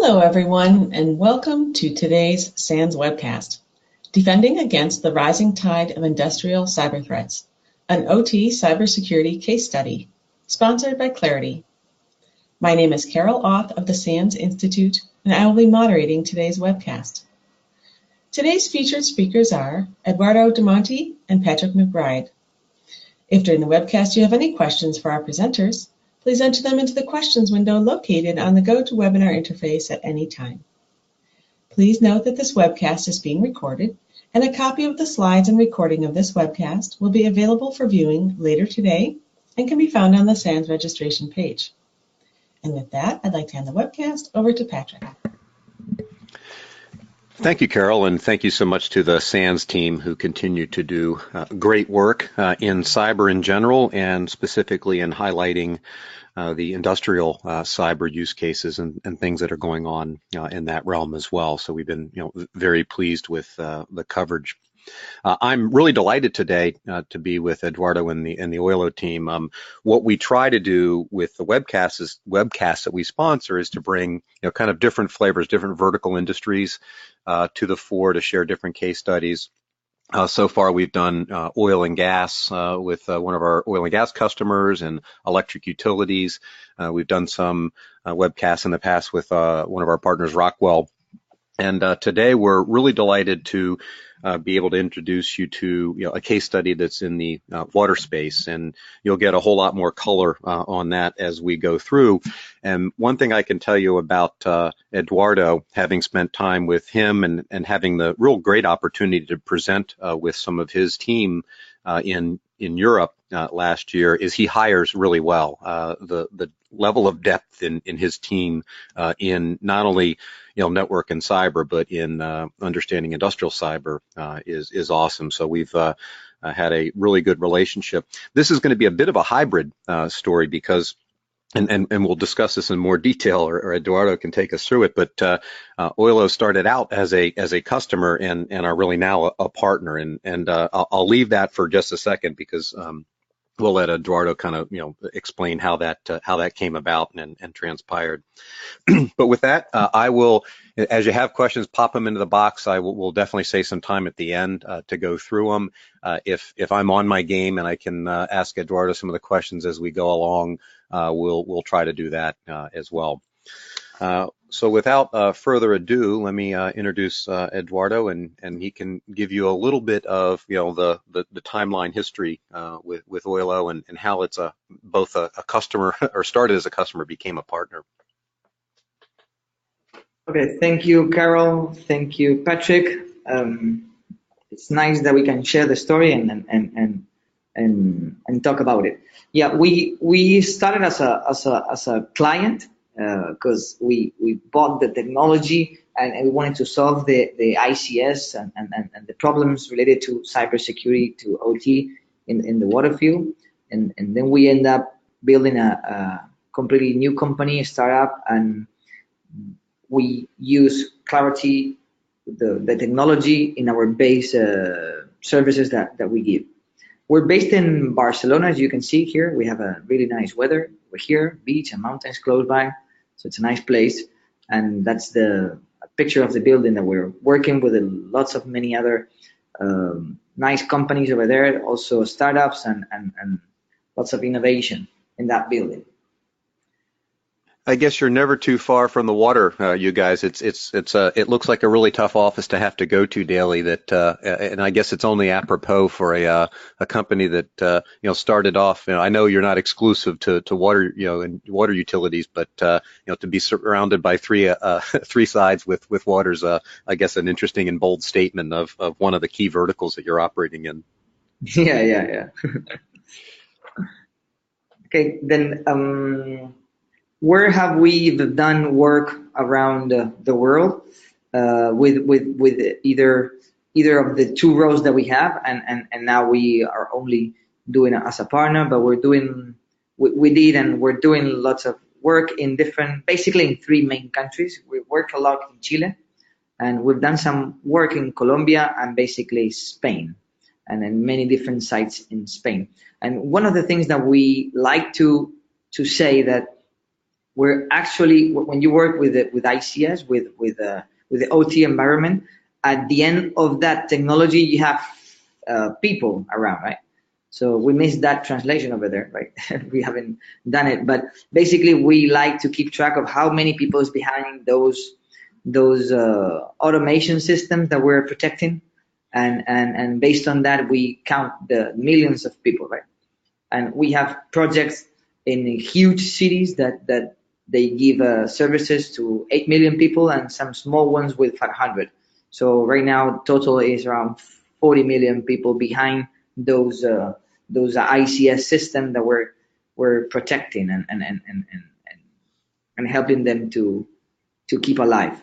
Hello, everyone, and welcome to today's SANS webcast, Defending Against the Rising Tide of Industrial Cyber Threats, an OT cybersecurity case study, sponsored by Claroty. My name is Carol Auth of the SANS Institute, and I will be moderating today's webcast. Today's featured speakers are Eduardo Di Monte and Patrick McBride. If during the webcast you have any questions for our presenters, please enter them into the questions window located on the GoToWebinar interface at any time. Please note that this webcast is being recorded, and a copy of the slides and recording of this webcast will be available for viewing later today and can be found on the SANS registration page. And with that, I'd like to hand the webcast over to Patrick. Thank you, Carol, and thank you so much to the SANS team who continue to do great work in cyber in general and specifically in highlighting the industrial cyber use cases and things that are going on in that realm as well. So we've been very pleased with the coverage. I'm really delighted today to be with Eduardo and the Oylo team. What we try to do with the webcasts that we sponsor is to bring kind of different flavors, different vertical industries to the fore to share different case studies. So far, we've done oil and gas with one of our oil and gas customers and electric utilities. We've done some webcasts in the past with one of our partners, Rockwell. And today, we're really delighted to be able to introduce you to a case study that's in the water space, and you'll get a whole lot more color on that as we go through. And one thing I can tell you about Eduardo, having spent time with him and having the real great opportunity to present with some of his team in Europe last year, is he hires really well. The level of depth in his team in not only network and cyber, but in understanding industrial cyber is awesome. So we've had a really good relationship. This is going to be a bit of a hybrid story because, and we'll discuss this in more detail, or Eduardo can take us through it. But Oylo started out as a customer and are really now a partner. And I'll leave that for just a second because we'll let Eduardo kind of explain how that came about and transpired. But with that, I will, as you have questions, pop them into the box. We'll definitely save some time at the end to go through them. If I'm on my game and I can ask Eduardo some of the questions as we go along, we'll try to do that as well. So without further ado, let me introduce Eduardo, and he can give you a little bit of the timeline history with Oylo and how it's both a customer, or started as a customer, became a partner. Okay, thank you, Carol. Thank you, Patrick. It's nice that we can share the story and talk about it. Yeah, we started as a client because we bought the technology and we wanted to solve the ICS and the problems related to cybersecurity, to OT in the water field, and then we end up building a completely new company, a startup, and we use Claroty, the technology, in our base services that we give. We're based in Barcelona, as you can see here. We have a really nice weather. We're here, beach and mountains close by, so it's a nice place. And that's a picture of the building that we're working with. Lots of many other nice companies over there, also startups and lots of innovation in that building. I guess you're never too far from the water, you guys. It looks like a really tough office to have to go to daily. And I guess it's only apropos for a company that started off. I know you're not exclusive to water, and water utilities, but to be surrounded by three sides with water's, I guess, an interesting and bold statement of one of the key verticals that you're operating in. Yeah. Okay, then. Where have we done work around the world with either of the two roles that we have, and now we are only doing it as a partner, but we're doing lots of work basically in three main countries. We work a lot in Chile, and we've done some work in Colombia and basically Spain, and in many different sites in Spain. And one of the things that we like to say that we're actually, when you work with ICS, with the OT environment, at the end of that technology, you have people around, right? So we missed that translation over there, right? We haven't done it, but basically we like to keep track of how many people is behind those automation systems that we're protecting, and based on that we count the millions of people, right? And we have projects in huge cities that they give services to 8 million people, and some small ones with 500. So right now total is around 40 million people behind those ICS systems that we're protecting and helping them to keep alive.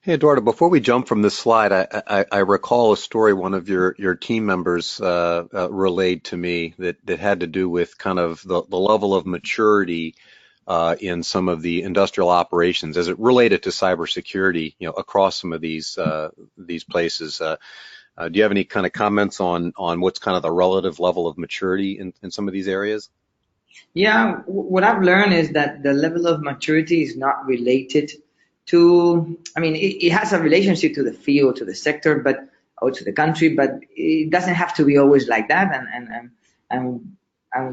Hey, Eduardo, before we jump from this slide, I recall a story one of your team members relayed to me that had to do with kind of the level of maturity in some of the industrial operations as it related to cybersecurity, across some of these places. Do you have any kind of comments on what's kind of the relative level of maturity in some of these areas? Yeah, what I've learned is that the level of maturity is not related to, I mean, it has a relationship to the field, to the sector, or to the country, but it doesn't have to be always like that. And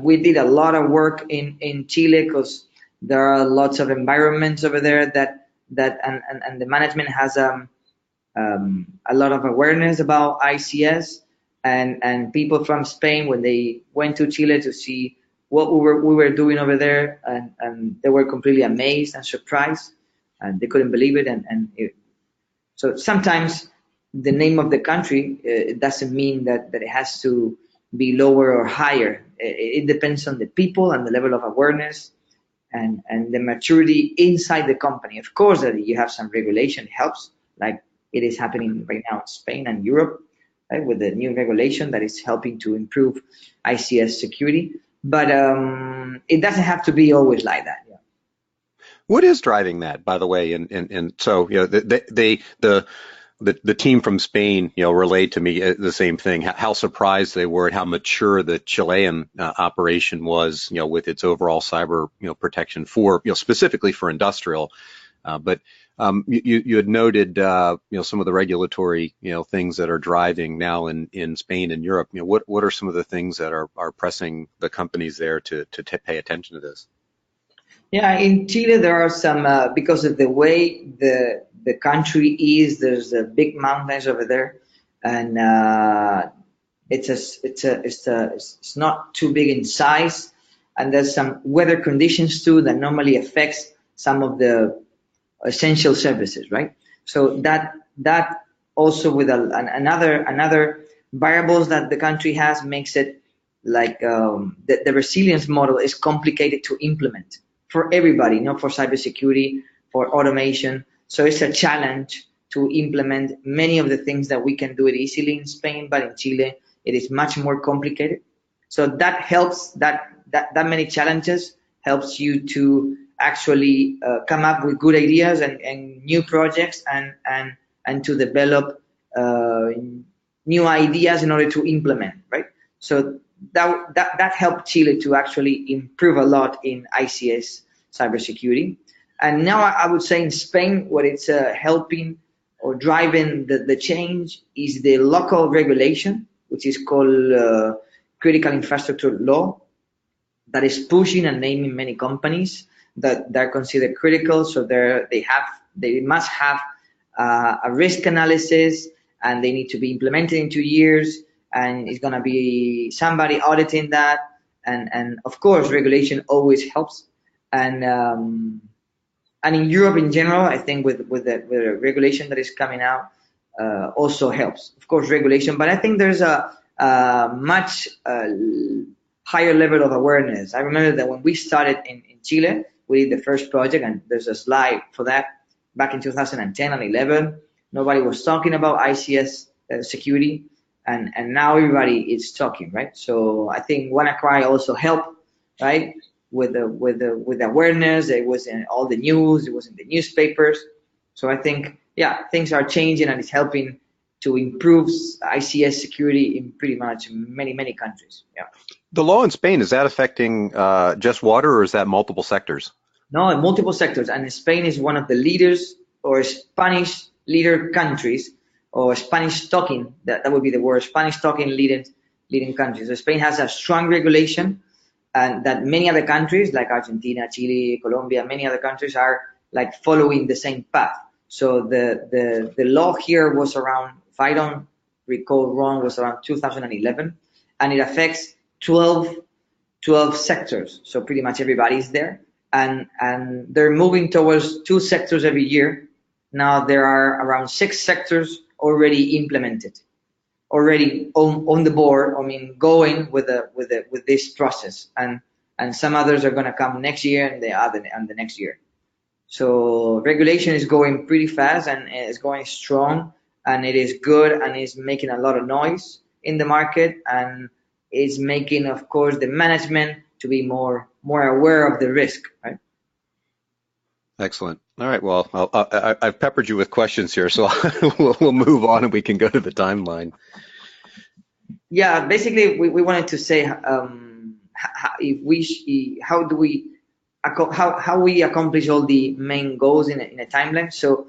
we did a lot of work in Chile because there are lots of environments over there that the management has a lot of awareness about ICS, and people from Spain, when they went to Chile to see what we were doing over there, and they were completely amazed and surprised, and they couldn't believe it. So sometimes the name of the country, it doesn't mean that it has to be lower or higher. It depends on the people and the level of awareness and the maturity inside the company. Of course, that you have some regulation helps, like it is happening right now in Spain and Europe, right, with the new regulation that is helping to improve ICS security. But it doesn't have to be always like that. Yeah. What is driving that, by the way? And so, the team from Spain, relayed to me the same thing, how surprised they were at how mature the Chilean operation was, with its overall cyber, protection for, specifically for industrial. But you had noted, some of the regulatory, things that are driving now in Spain and Europe. What are some of the things that are pressing the companies there to pay attention to this? Yeah, in Chile there are some because of the way the country is. There's big mountains over there, and it's not too big in size, and there's some weather conditions too that normally affects some of the essential services, right? So that also with another variables that the country has makes it like the resilience model is complicated to implement for everybody, not for cybersecurity, for automation. So it's a challenge to implement many of the things that we can do it easily in Spain, but in Chile it is much more complicated. So that helps, that many challenges helps you to actually come up with good ideas and new projects and to develop new ideas in order to implement, right? So that helped Chile to actually improve a lot in ICS cybersecurity. And now I would say in Spain, what it's helping or driving the change is the local regulation, which is called critical infrastructure law, that is pushing and naming many companies that are considered critical. So they must have a risk analysis, and they need to be implemented in 2 years, and it's going to be somebody auditing that. And of course, regulation always helps. And in Europe in general, I think with the regulation that is coming out also helps. Of course, regulation, but I think there's a much higher level of awareness. I remember that when we started in Chile, we did the first project, and there's a slide for that back in 2010 and 11. Nobody was talking about ICS security, and now everybody is talking, right? So I think WannaCry also helped, right? With the awareness. It was in all the news, it was in the newspapers. So I think, yeah, things are changing, and it's helping to improve ICS security in pretty much many countries. Yeah. The law in Spain, is that affecting just water, or is that multiple sectors? No, in multiple sectors. And Spain is one of the leaders or Spanish leader countries, or Spanish talking, that would be the word, Spanish talking leading countries. So Spain has a strong regulation, and that many other countries like Argentina, Chile, Colombia, many other countries are like following the same path. So the law here was around, if I don't recall wrong, was around 2011, and it affects 12 sectors. So pretty much everybody's there, and they're moving towards 2 sectors every year. Now there are around 6 sectors already implemented, already on the board. I mean, going with this process, and some others are going to come next year and the next year. So regulation is going pretty fast and it's going strong, and it is good, and it's making a lot of noise in the market, and it's making, of course, the management to be more aware of the risk, right? Excellent. All right. Well, I've peppered you with questions here, so we'll move on and we can go to the timeline. Yeah, basically, we wanted to say how we accomplish all the main goals in a timeline. So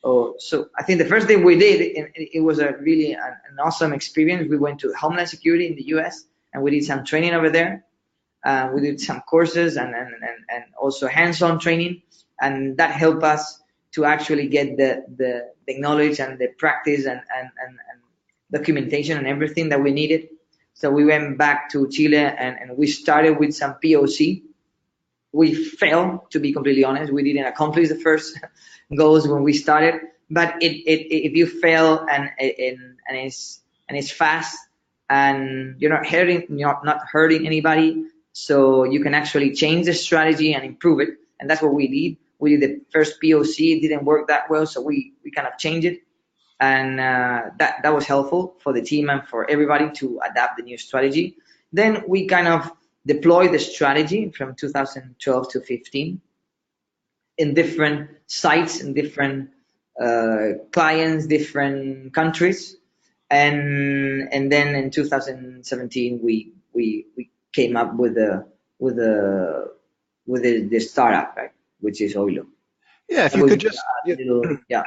I think the first thing we did, it was a really an awesome experience. We went to Homeland Security in the US, and we did some training over there. We did some courses and also hands-on training, and that helped us to actually get the knowledge and the practice and documentation and everything that we needed. So we went back to Chile and we started with some POC. We failed, to be completely honest. We didn't accomplish the first goals when we started. But if you fail and it's fast, and you're not hurting anybody, so you can actually change the strategy and improve it. And that's what we did. We did the first POC. It didn't work that well, so we kind of changed it. And that was helpful for the team and for everybody to adapt the new strategy. Then we kind of deployed the strategy from 2012 to 15 in different sites, in different clients, different countries, and then in 2017 we came up with the startup, right, which is Oylo. Yeah, if you could just yeah.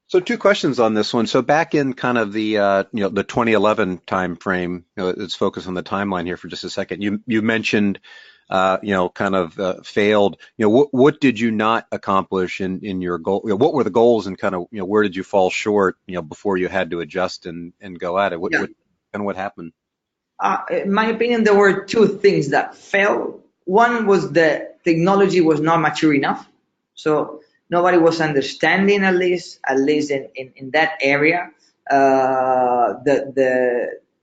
So 2 questions on this one. So back in kind of the the 2011 time frame, let's focus on the timeline here for just a second. You mentioned kind of failed. What did you not accomplish in your goal? What were the goals, and kind of where did you fall short? Before you had to adjust and go at it. What happened? In my opinion, there were 2 things that failed. One was the technology was not mature enough. So nobody was understanding, at least in that area.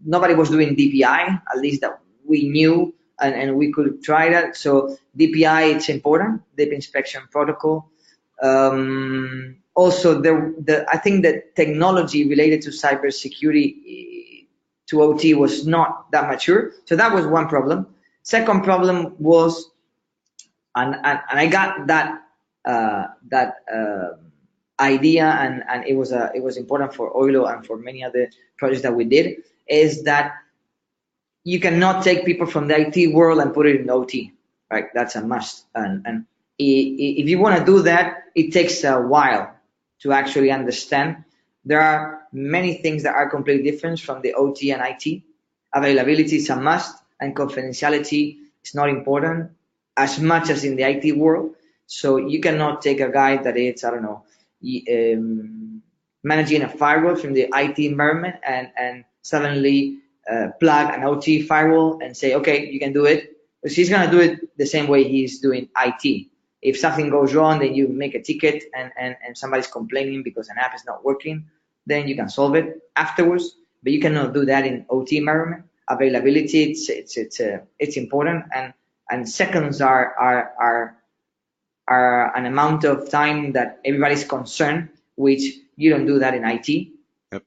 Nobody was doing DPI, at least that we knew, and we could try that. So DPI, it's important, deep inspection protocol. Also, I think that technology related to cybersecurity to OT was not that mature. So that was one problem. Second problem was, and I got that idea, and it was important for Oylo and for many other projects that we did, is that you cannot take people from the IT world and put it in OT, right? That's a must. And if you want to do that, it takes a while to actually understand. There are many things that are completely different from the OT and IT. Availability is a must, and confidentiality is not important as much as in the IT world. So you cannot take a guy that is, I don't know, managing a firewall from the IT environment and suddenly plug an OT firewall and say, okay, you can do it. Because he's going to do it the same way he's doing IT. If something goes wrong, then you make a ticket and somebody's complaining because an app is not working, then you can solve it afterwards. But you cannot do that in OT environment. Availability, it's important, and seconds are an amount of time that everybody's concerned, which you don't do that in IT. Yep.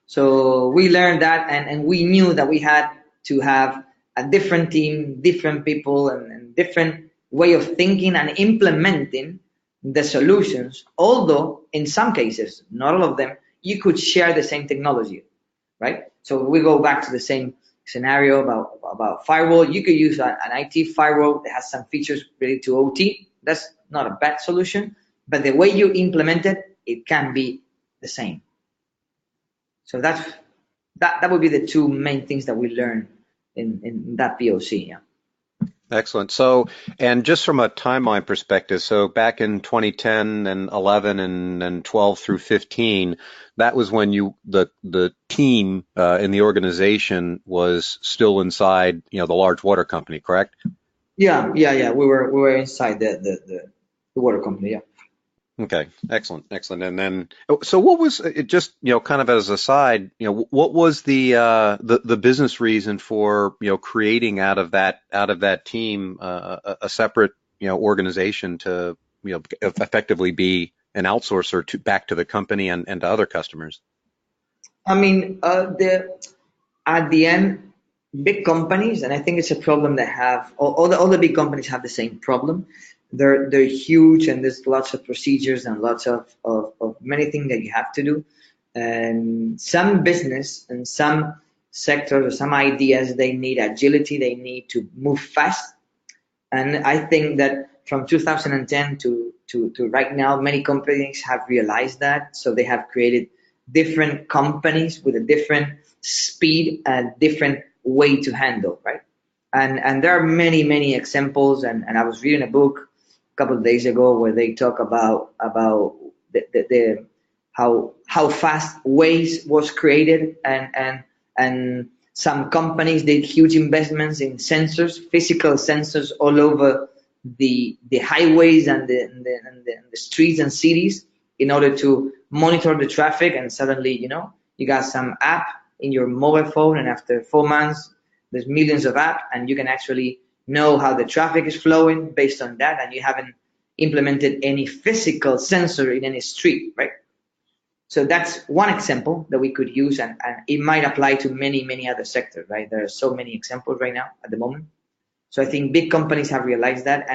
So we learned that, and we knew that we had to have a different team, different people, and different way of thinking and implementing the solutions. Although in some cases, not all of them, you could share the same technology, right? So we go back to the same scenario about firewall. You could use an IT firewall that has some features related to OT, That's not a bad solution, but the way you implement it, it can be the same. So that would be the two main things that we learn in that POC. Yeah. Excellent. So, and just from a timeline perspective, so back in 2010 and 11 and 12 through 15, that was when the team in the organization was still inside, the large water company, correct? Yeah. We were inside the water company. Yeah. Okay, excellent. And then, so what was it? Just kind of as a side, what was the business reason for creating out of that team a separate organization to effectively be an outsourcer back to the company and to other customers? I mean, at the end, big companies, and I think it's a problem that have all the big companies have the same problem. They're huge, and there's lots of procedures and lots of many things that you have to do. And some business and some sectors or some ideas, they need agility, they need to move fast. And I think that from 2010 to right now, many companies have realized that. So they have created different companies with a different speed and different way to handle, right? And there are many examples. And I was reading a book a couple of days ago where they talk about the how fast Waze was created, and some companies did huge investments in sensors, physical sensors all over the highways and the streets and cities in order to monitor the traffic. And suddenly, you got some app in your mobile phone, and after 4 months, there's millions of apps, and you can actually know how the traffic is flowing based on that, and you haven't implemented any physical sensor in any street, right? So that's one example that we could use, and it might apply to many other sectors, right? There are so many examples right now at the moment. So I think big companies have realized that,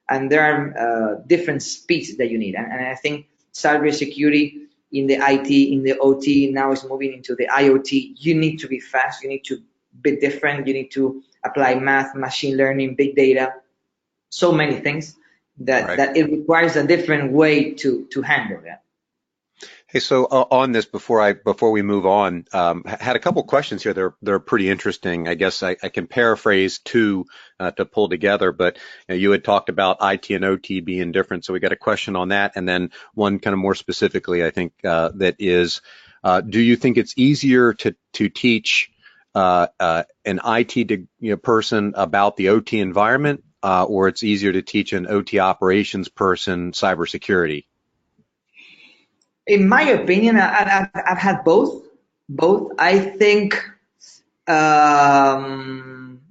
and there are different speeds that you need. And I think cybersecurity in the IT, in the OT, now is moving into the IoT. You need to be fast. You need to be different. You need to apply math, machine learning, big data, so many things that it requires a different way to handle that. Hey, so on this, before we move on, had a couple questions here. They're pretty interesting. I guess I can paraphrase two to pull together, but you had talked about IT and OT being different, so we got a question on that, and then one kind of more specifically, I think that is, do you think it's easier to teach an IT person about the OT environment, or it's easier to teach an OT operations person cybersecurity? In my opinion, I've had both. I think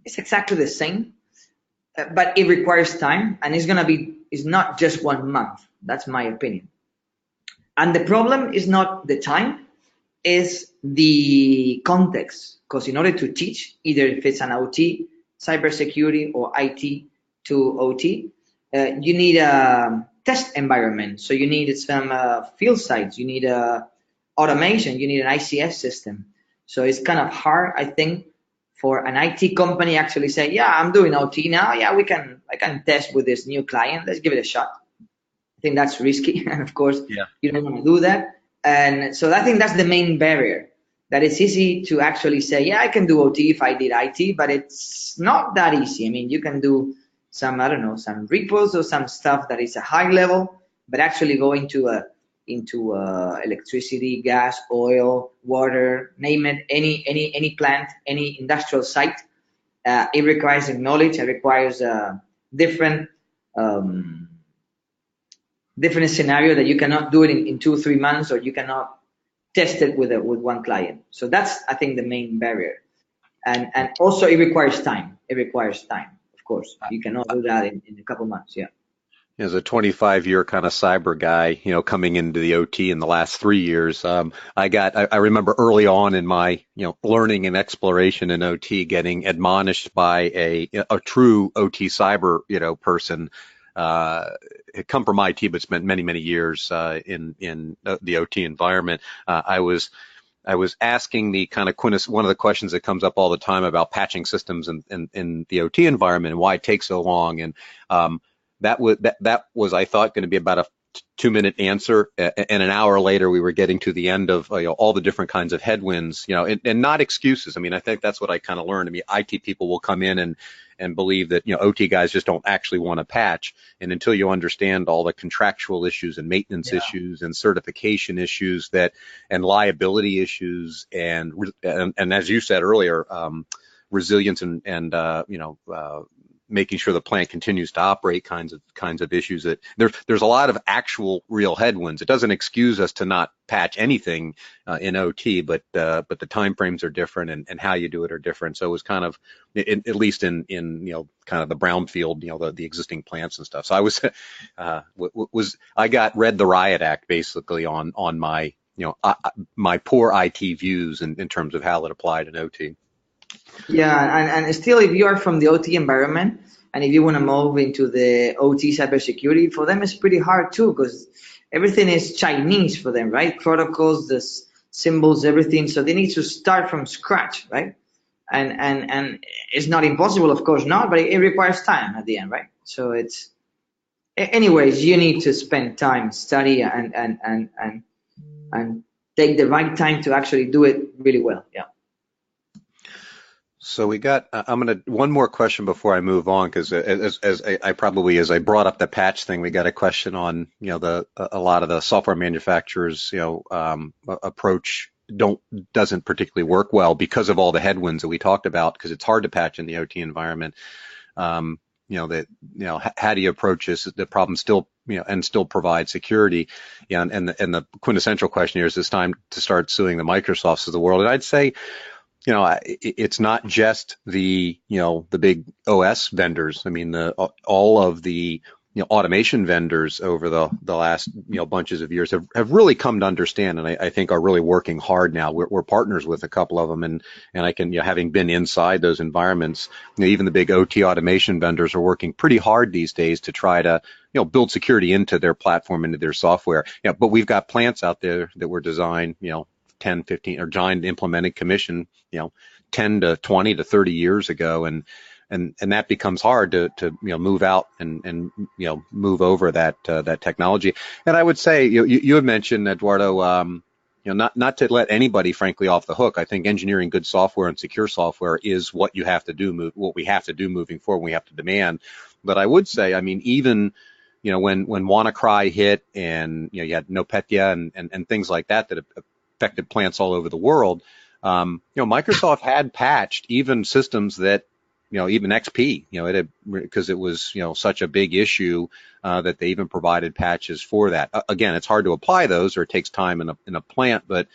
it's exactly the same, but it requires time, and it's not just 1 month. That's my opinion. And the problem is not the time, is the context. Because in order to teach, either if it's an OT, cybersecurity, or IT to OT, you need a test environment. So you need some field sites, you need automation, you need an ICS system. So it's kind of hard, I think, for an IT company actually say, yeah, I'm doing OT now. Yeah, I can test with this new client. Let's give it a shot. I think that's risky. And of course, you don't want to do that. And so I think that's the main barrier, that it's easy to actually say, yeah, I can do OT if I did IT, but it's not that easy. I mean, you can do some repos or some stuff that is a high level, but actually go into electricity, gas, oil, water, name it, any plant, any industrial site. It requires knowledge. It requires different scenario that you cannot do it in 2 or 3 months, or you cannot test it with one client. So that's, I think, the main barrier. And also it requires time. Of course, you cannot do that in a couple months. Yeah. As a 25-year kind of cyber guy, coming into the OT in the last 3 years, I remember early on in my, learning and exploration in OT, getting admonished by a true OT cyber, person, had come from IT, but spent many years in the OT environment. I was asking the kind of one of the questions that comes up all the time about patching systems in the OT environment and why it takes so long. And that was I thought going to be about a 2-minute answer, and an hour later we were getting to the end of all the different kinds of headwinds, and not excuses. I mean, I think that's what I kind of learned. I mean, IT people will come in and believe that OT guys just don't actually want to patch, and until you understand all the contractual issues and maintenance issues and certification issues and liability issues and as you said earlier, resilience and making sure the plant continues to operate kinds of issues, that there's a lot of actual real headwinds. It doesn't excuse us to not patch anything in OT, but the time frames are different and how you do it are different. So it was kind of, at least in kind of the brownfield, the existing plants and stuff. So I was read the Riot Act basically on my my poor IT views in terms of how it applied in OT. Yeah, and still, if you are from the OT environment and if you want to move into the OT cybersecurity, for them it's pretty hard too, because everything is Chinese for them, right? Protocols, the symbols, everything. So they need to start from scratch, right? And it's not impossible, of course not, but it requires time at the end, right? So anyways, you need to spend time, study, and take the right time to actually do it really well. Yeah. So we got, one more question before I move on, because as I brought up the patch thing, we got a question on, a lot of the software manufacturers, approach doesn't particularly work well because of all the headwinds that we talked about, because it's hard to patch in the OT environment. How do you approach this? The problem still, and still provide security. Yeah. And the quintessential question here is it's time to start suing the Microsofts of the world. And I'd say, it's not just the big OS vendors. I mean, all of the automation vendors over the last bunches of years have really come to understand, and I think are really working hard now. We're partners with a couple of them, and I can, having been inside those environments, even the big OT automation vendors are working pretty hard these days to try to build security into their platform, into their software. But we've got plants out there that were designed 10, 15, or giant implemented commission, 10 to 20 to 30 years ago. And that becomes hard to move out and move over that technology. And I would say, you had mentioned, Eduardo, not to let anybody, frankly, off the hook. I think engineering good software and secure software is what you have to do, what we have to do moving forward. We have to demand. But I would say, I mean, even when WannaCry hit, and you had NotPetya and things like that affected plants all over the world. Microsoft had patched even systems that, even XP, because it was, such a big issue that they even provided patches for that. Again, it's hard to apply those, or it takes time in a plant, but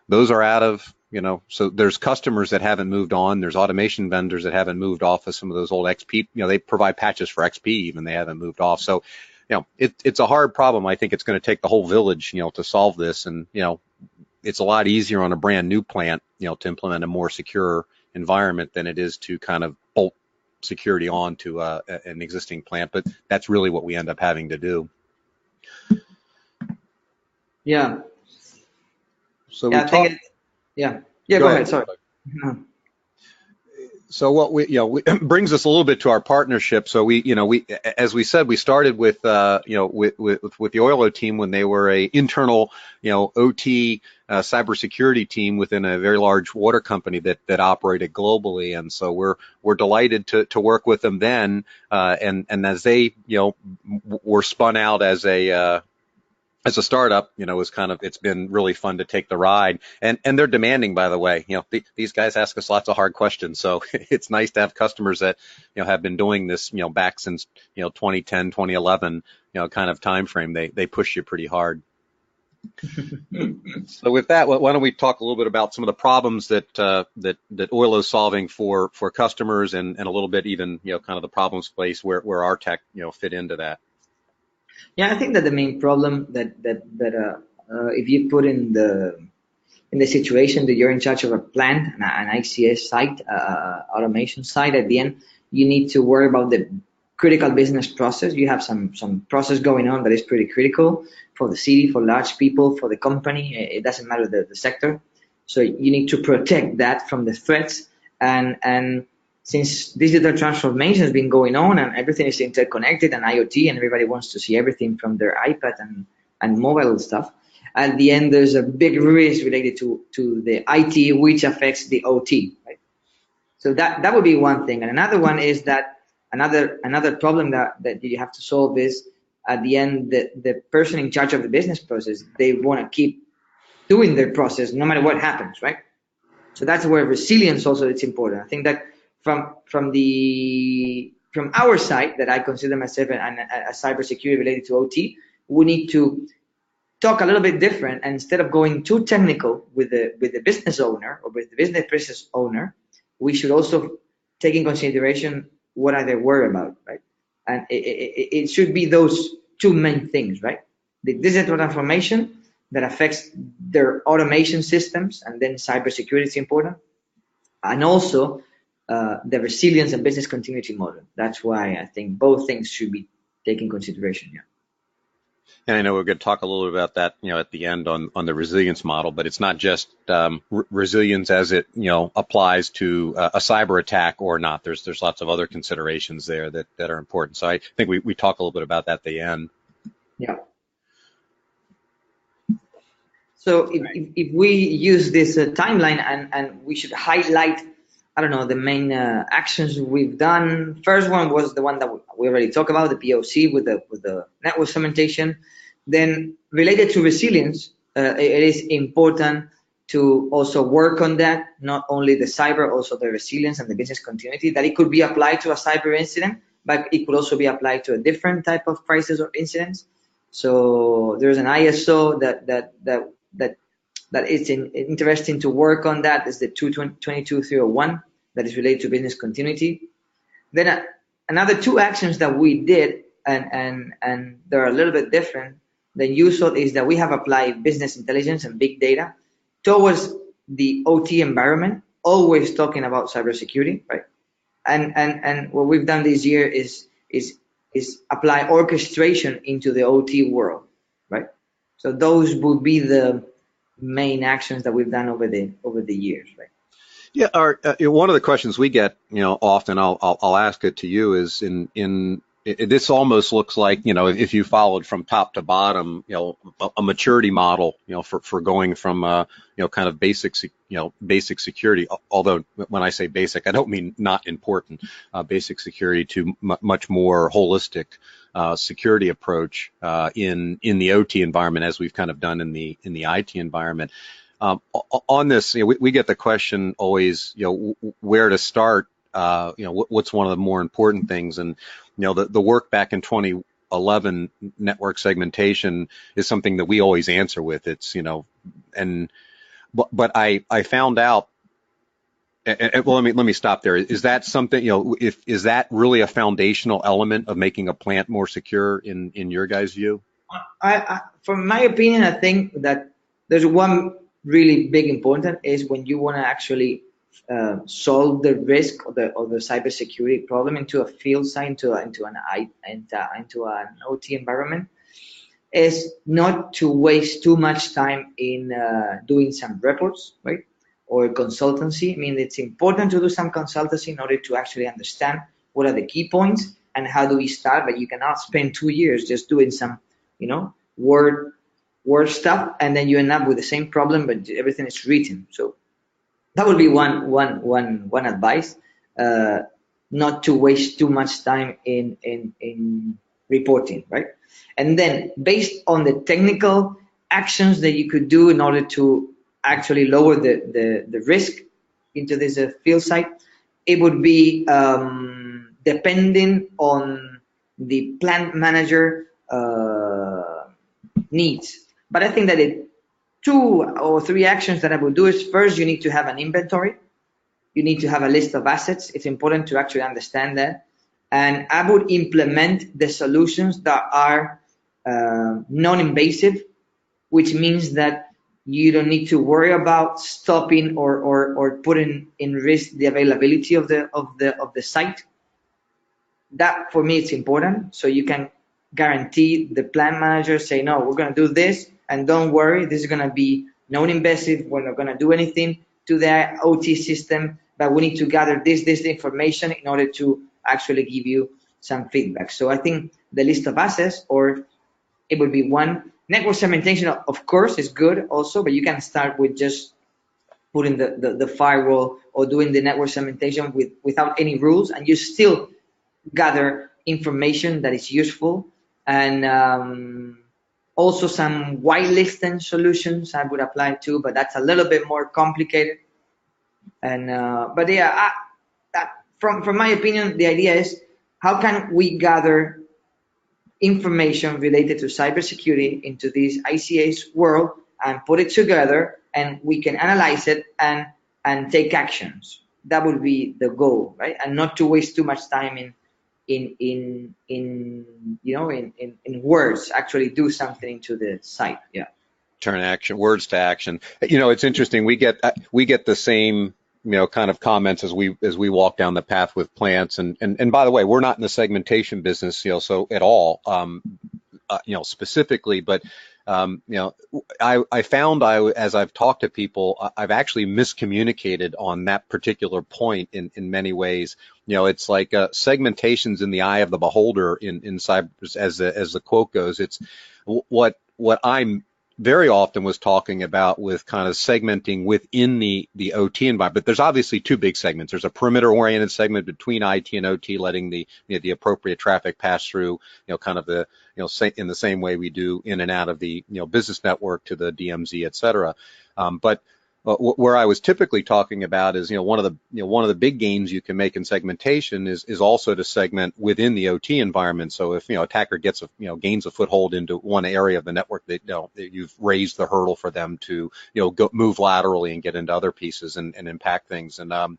those are out of, so there's customers that haven't moved on. There's automation vendors that haven't moved off of some of those old XP. They provide patches for XP, even they haven't moved off. So, it's a hard problem. I think it's going to take the whole village, to solve this. And, it's a lot easier on a brand new plant, to implement a more secure environment than it is to kind of bolt security onto an existing plant. But that's really what we end up having to do. Yeah. So yeah, we talk. Go ahead. Sorry. So what we brings us a little bit to our partnership. So we as we said, we started with the Oylo team when they were a internal OT cybersecurity team within a very large water company that operated globally. And so we're delighted to work with them then. And as they were spun out as a startup, it's been really fun to take the ride, and they're demanding, by the way. These guys ask us lots of hard questions, so it's nice to have customers that have been doing this back since 2010, 2011 kind of time frame. They push you pretty hard. So with that, why don't we talk a little bit about some of the problems that Oylo is solving for customers, and a little bit even kind of the problem space where our tech fit into that. Yeah, I think that the main problem that if you put in the situation that you're in charge of a plant, an ICS site, automation site, at the end, you need to worry about the critical business process. You have some process going on that is pretty critical for the city, for large people, for the company. It doesn't matter the sector. So you need to protect that from the threats. And since digital transformation has been going on and everything is interconnected and IoT and everybody wants to see everything from their iPad and mobile stuff, at the end there's a big risk related to the IT, which affects the OT, right? So that would be one thing. And another one is that another problem that you have to solve is at the end the person in charge of the business process, they want to keep doing their process no matter what happens, right? So that's where resilience also is important. I think that from our side, that I consider myself a cybersecurity related to OT, we need to talk a little bit different, and instead of going too technical with the business owner or with the business process owner, we should also take in consideration what are they worried about, right? And it should be those two main things, right? The digital transformation that affects their automation systems, and then cybersecurity is important, and also the resilience and business continuity model. That's why I think both things should be taken into consideration. Yeah. And I know we're going to talk a little bit about that, at the end on the resilience model, but it's not just resilience as it, applies to a cyber attack or not. There's lots of other considerations there that are important. So I think we talk a little bit about that at the end. Yeah. So if we use this timeline and we should highlight, I don't know, the main actions we've done. First one was the one that we already talked about, the POC with the network segmentation. Then related to resilience, it is important to also work on that, not only the cyber, also the resilience and the business continuity, that it could be applied to a cyber incident, but it could also be applied to a different type of crisis or incidents. So there's an ISO that it's interesting to work on. That is the 22301 that is related to business continuity. Then another two actions that we did, and they're a little bit different than usual, is that we have applied business intelligence and big data towards the OT environment, always talking about cybersecurity, right? And what we've done this year is apply orchestration into the OT world, right? So those would be the main actions that we've done over the years, right? Yeah, one of the questions we get, often, I'll ask it to you, is this almost looks like, if you followed from top to bottom, a maturity model, for going from, kind of basic security. Although when I say basic, I don't mean not important, basic security to much more holistic security approach in the OT environment, as we've kind of done in the IT environment. On this, we get the question always, where to start. What's one of the more important things, and the work back in 2011, network segmentation, is something that we always answer with. It's but I found out. Well, let me stop there. Is that something, is that really a foundational element of making a plant more secure in your guys' view? From my opinion, I think that there's one really big important is when you want to actually solve the risk or the cybersecurity problem into a field site, into an OT environment, is not to waste too much time in doing some reports, right? Or consultancy. I mean, it's important to do some consultancy in order to actually understand what are the key points and how do we start, but you cannot spend 2 years just doing some, word stuff, and then you end up with the same problem, but everything is written. So that would be one advice, not to waste too much time in reporting, right? And then based on the technical actions that you could do in order to actually lower the risk into this field site, it would be depending on the plant manager needs. But I think that 2 or 3 actions that I would do is, first, you need to have an inventory. You need to have a list of assets. It's important to actually understand that. And I would implement the solutions that are non-invasive, which means that you don't need to worry about stopping or putting in risk the availability of the site. That, for me, it's important. So you can guarantee the plant manager, say, no, we're going to do this, and don't worry, this is going to be non-invasive. We're not going to do anything to the OT system, but we need to gather this information in order to actually give you some feedback. So I think the list of assets, or it would be one. Network segmentation, of course, is good also, but you can start with just putting the firewall or doing the network segmentation without any rules, and you still gather information that is useful. And also some whitelisting solutions I would apply too, but that's a little bit more complicated. And but yeah, from my opinion, the idea is how can we gather information related to cybersecurity into this ICA's world and put it together, and we can analyze it and take actions. That would be the goal, right? And not to waste too much time in words. Actually do something to the site. Yeah. Turn action, words to action. It's interesting. We get the same kind of comments as we walk down the path with plants. And by the way, we're not in the segmentation business, so at all, specifically, but I found as I've talked to people, I've actually miscommunicated on that particular point in many ways. It's like segmentation's in the eye of the beholder in cyber, as the quote goes. It's what I'm very often was talking about with kind of segmenting within the OT environment. But there's obviously two big segments. There's a perimeter-oriented segment between IT and OT, letting the appropriate traffic pass through, kind of the, in the same way we do in and out of the, business network to the DMZ, et cetera. But where I was typically talking about is, one of the big gains you can make in segmentation is also to segment within the OT environment. So if attacker gets gains a foothold into one area of the network, that you've raised the hurdle for them to move laterally and get into other pieces and impact things. And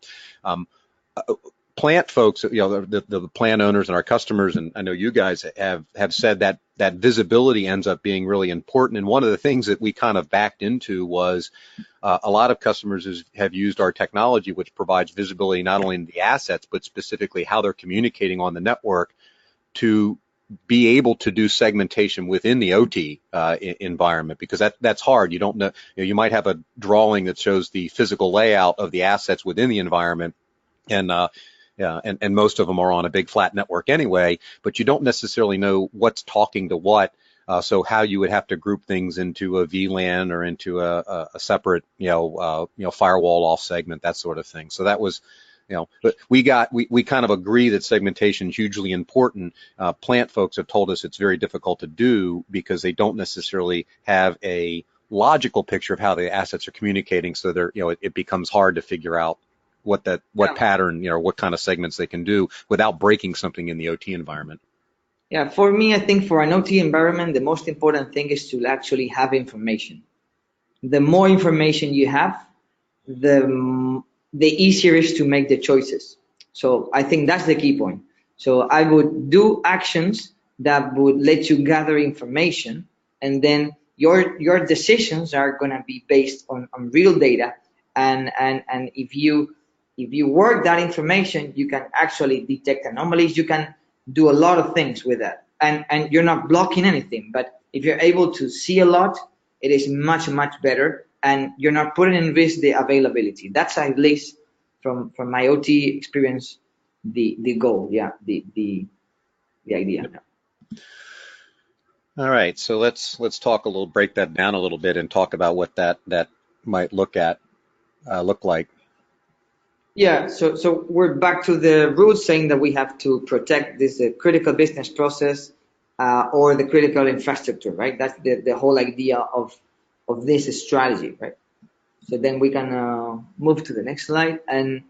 plant folks, the plant owners and our customers, and I know you guys have said that visibility ends up being really important. And one of the things that we kind of backed into was a lot of customers have used our technology, which provides visibility not only in the assets, but specifically how they're communicating on the network, to be able to do segmentation within the OT environment, because that's hard. You don't know, you might have a drawing that shows the physical layout of the assets within the environment, and most of them are on a big flat network anyway, but you don't necessarily know what's talking to what. So how you would have to group things into a VLAN or into a separate, firewall off segment, that sort of thing. So that was, but we kind of agree that segmentation is hugely important. Plant folks have told us it's very difficult to do because they don't necessarily have a logical picture of how the assets are communicating. So it becomes hard to figure out what pattern, what kind of segments they can do without breaking something in the OT environment. Yeah, for me, I think for an OT environment, the most important thing is to actually have information. The more information you have, the easier it is to make the choices. So I think that's the key point. So I would do actions that would let you gather information, and then your decisions are going to be based on real data. And if you work that information, you can actually detect anomalies. You can do a lot of things with that, and you're not blocking anything. But if you're able to see a lot, it is much better, and you're not putting in risk the availability. That's at least from my OT experience the goal. Yeah, the idea. All right, so let's break that down a little bit and talk about what that might look like. Yeah, so we're back to the rules saying that we have to protect this critical business process or the critical infrastructure, right? That's the whole idea of this strategy, right? So then we can move to the next slide, and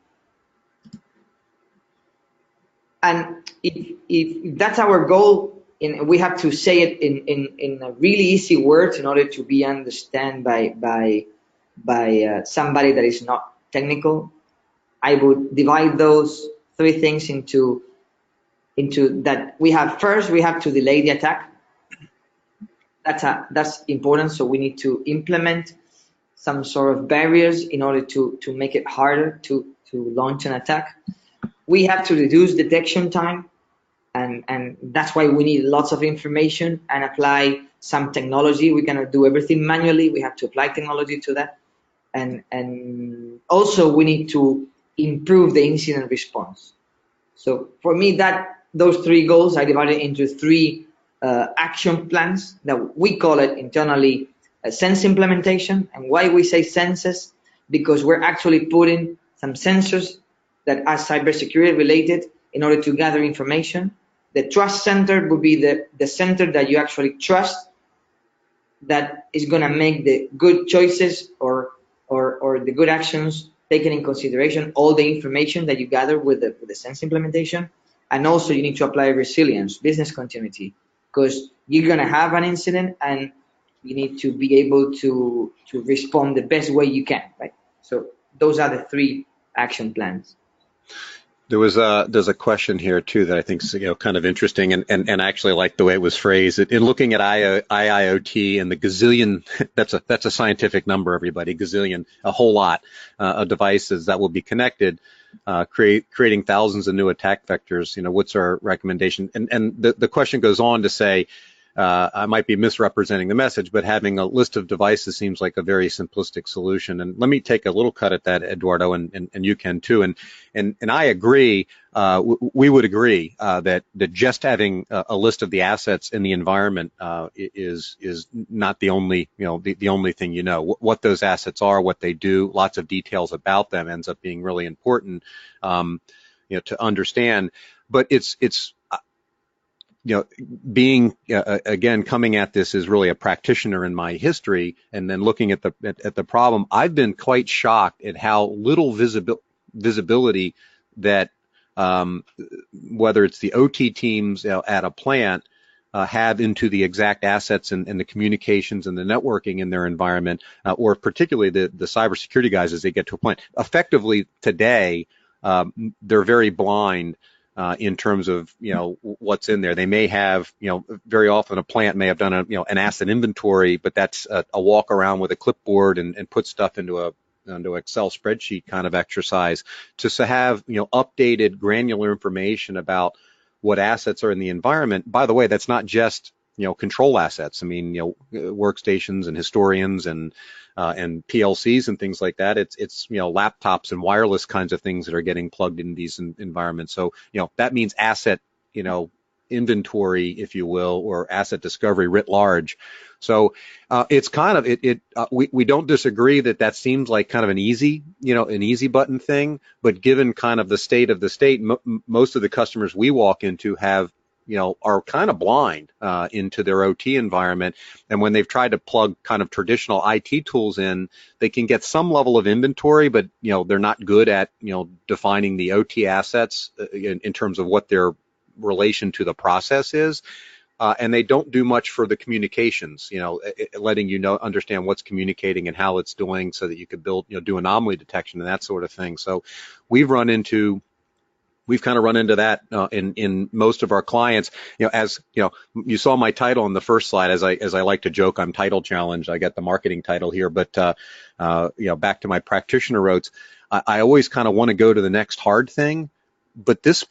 if that's our goal, we have to say it in a really easy words in order to be understood by somebody that is not technical. I would divide those three things into that. We have to delay the attack. That's important. So we need to implement some sort of barriers in order to make it harder to launch an attack. We have to reduce detection time, and that's why we need lots of information and apply some technology. We cannot do everything manually. We have to apply technology to that, and also we need to improve the incident response. So for me, those 3 goals I divided into 3 action plans that we call it internally sense implementation. And why we say senses? Because we're actually putting some sensors that are cybersecurity related in order to gather information. The trust center would be the center that you actually trust, that is going to make the good choices or the good actions, taking in consideration all the information that you gather with the sense implementation. And also you need to apply resilience, business continuity, because you're going to have an incident and you need to be able to respond the best way you can, right? So those are the 3 action plans. There's a question here too that I think is kind of interesting, and I actually like the way it was phrased. In looking at IIoT and the gazillion, that's a scientific number, everybody, gazillion, a whole lot of devices that will be connected, creating thousands of new attack vectors. What's our recommendation? And the question goes on to say, I might be misrepresenting the message, but having a list of devices seems like a very simplistic solution. And let me take a little cut at that, Eduardo, and you can too. And I agree. We would agree that just having a list of the assets in the environment is not the only the only thing what those assets are, what they do. Lots of details about them ends up being really important to understand. But it's being again coming at this as really a practitioner in my history, and then looking at the problem, I've been quite shocked at how little visibility that whether it's the OT teams at a plant have into the exact assets and the communications and the networking in their environment, or particularly the cybersecurity guys as they get to a plant. Effectively today, they're very blind in terms of what's in there. They may have very often a plant may have done an asset inventory, but that's a walk around with a clipboard and put stuff into Excel spreadsheet kind of exercise. To have updated granular information about what assets are in the environment. By the way, that's not just control assets. I mean workstations and historians and PLCs and things like that. It's laptops and wireless kinds of things that are getting plugged in these environments. So that means asset inventory, if you will, or asset discovery writ large. So it's kind of we don't disagree that seems like kind of an easy button thing, but given kind of the state of the state, most of the customers we walk into have are kind of blind into their OT environment. And when they've tried to plug kind of traditional IT tools in, they can get some level of inventory, but they're not good at defining the OT assets in terms of what their relation to the process is. And they don't do much for the communications, letting understand what's communicating and how it's doing, so that you could do anomaly detection and that sort of thing. So we've kind of run into that in most of our clients. As you saw my title on the first slide. As I like to joke, I'm title challenged. I get the marketing title here, but back to my practitioner routes, I always kind of want to go to the next hard thing. But this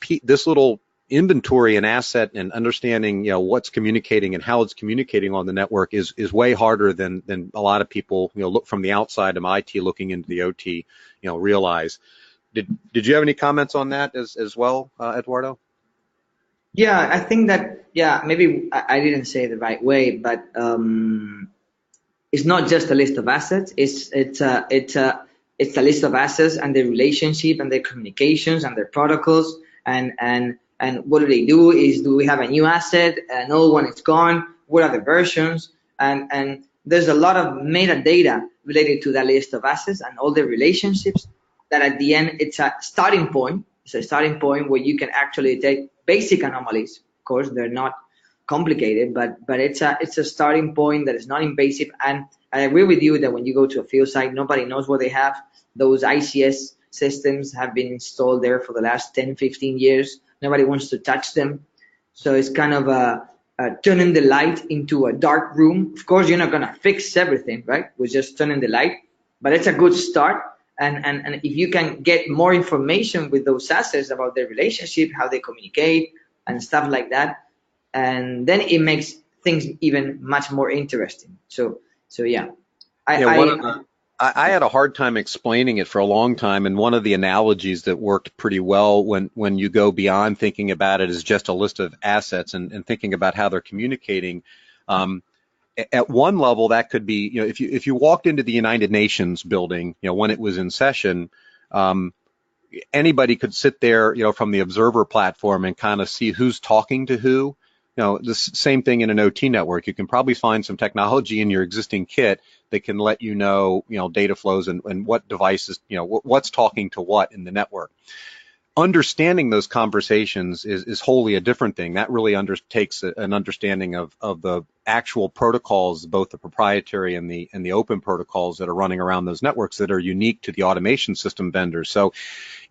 little inventory and asset and understanding what's communicating and how it's communicating on the network is way harder than a lot of people look from the outside of IT looking into the OT realize. Did you have any comments on that as well, Eduardo? Yeah, I think that maybe I didn't say it the right way, but it's not just a list of assets. It's a list of assets and their relationship and their communications and their protocols and what do they do? Do we have a new asset? An old one is gone. What are the versions? And there's a lot of metadata related to that list of assets and all the relationships. That at the end, it's a starting point. It's a starting point where you can actually take basic anomalies. Of course, they're not complicated, but it's a starting point that is not invasive. And I agree with you that when you go to a field site, nobody knows what they have. Those ICS systems have been installed there for the last 10, 15 years. Nobody wants to touch them. So it's kind of turning the light into a dark room. Of course, you're not going to fix everything, right? We're just turning the light, but it's a good start. And if you can get more information with those assets about their relationship, how they communicate and stuff like that, and then it makes things even much more interesting. So yeah. I had a hard time explaining it for a long time, and one of the analogies that worked pretty well when you go beyond thinking about it as just a list of assets and thinking about how they're communicating. At one level, that could be, if you walked into the United Nations building, when it was in session, anybody could sit there, from the observer platform and kind of see who's talking to who. The same thing in an OT network. You can probably find some technology in your existing kit that can let you know, data flows and what devices, what's talking to what in the network. Understanding those conversations is wholly a different thing. That really takes an understanding of the actual protocols, both the proprietary and the open protocols that are running around those networks that are unique to the automation system vendors. So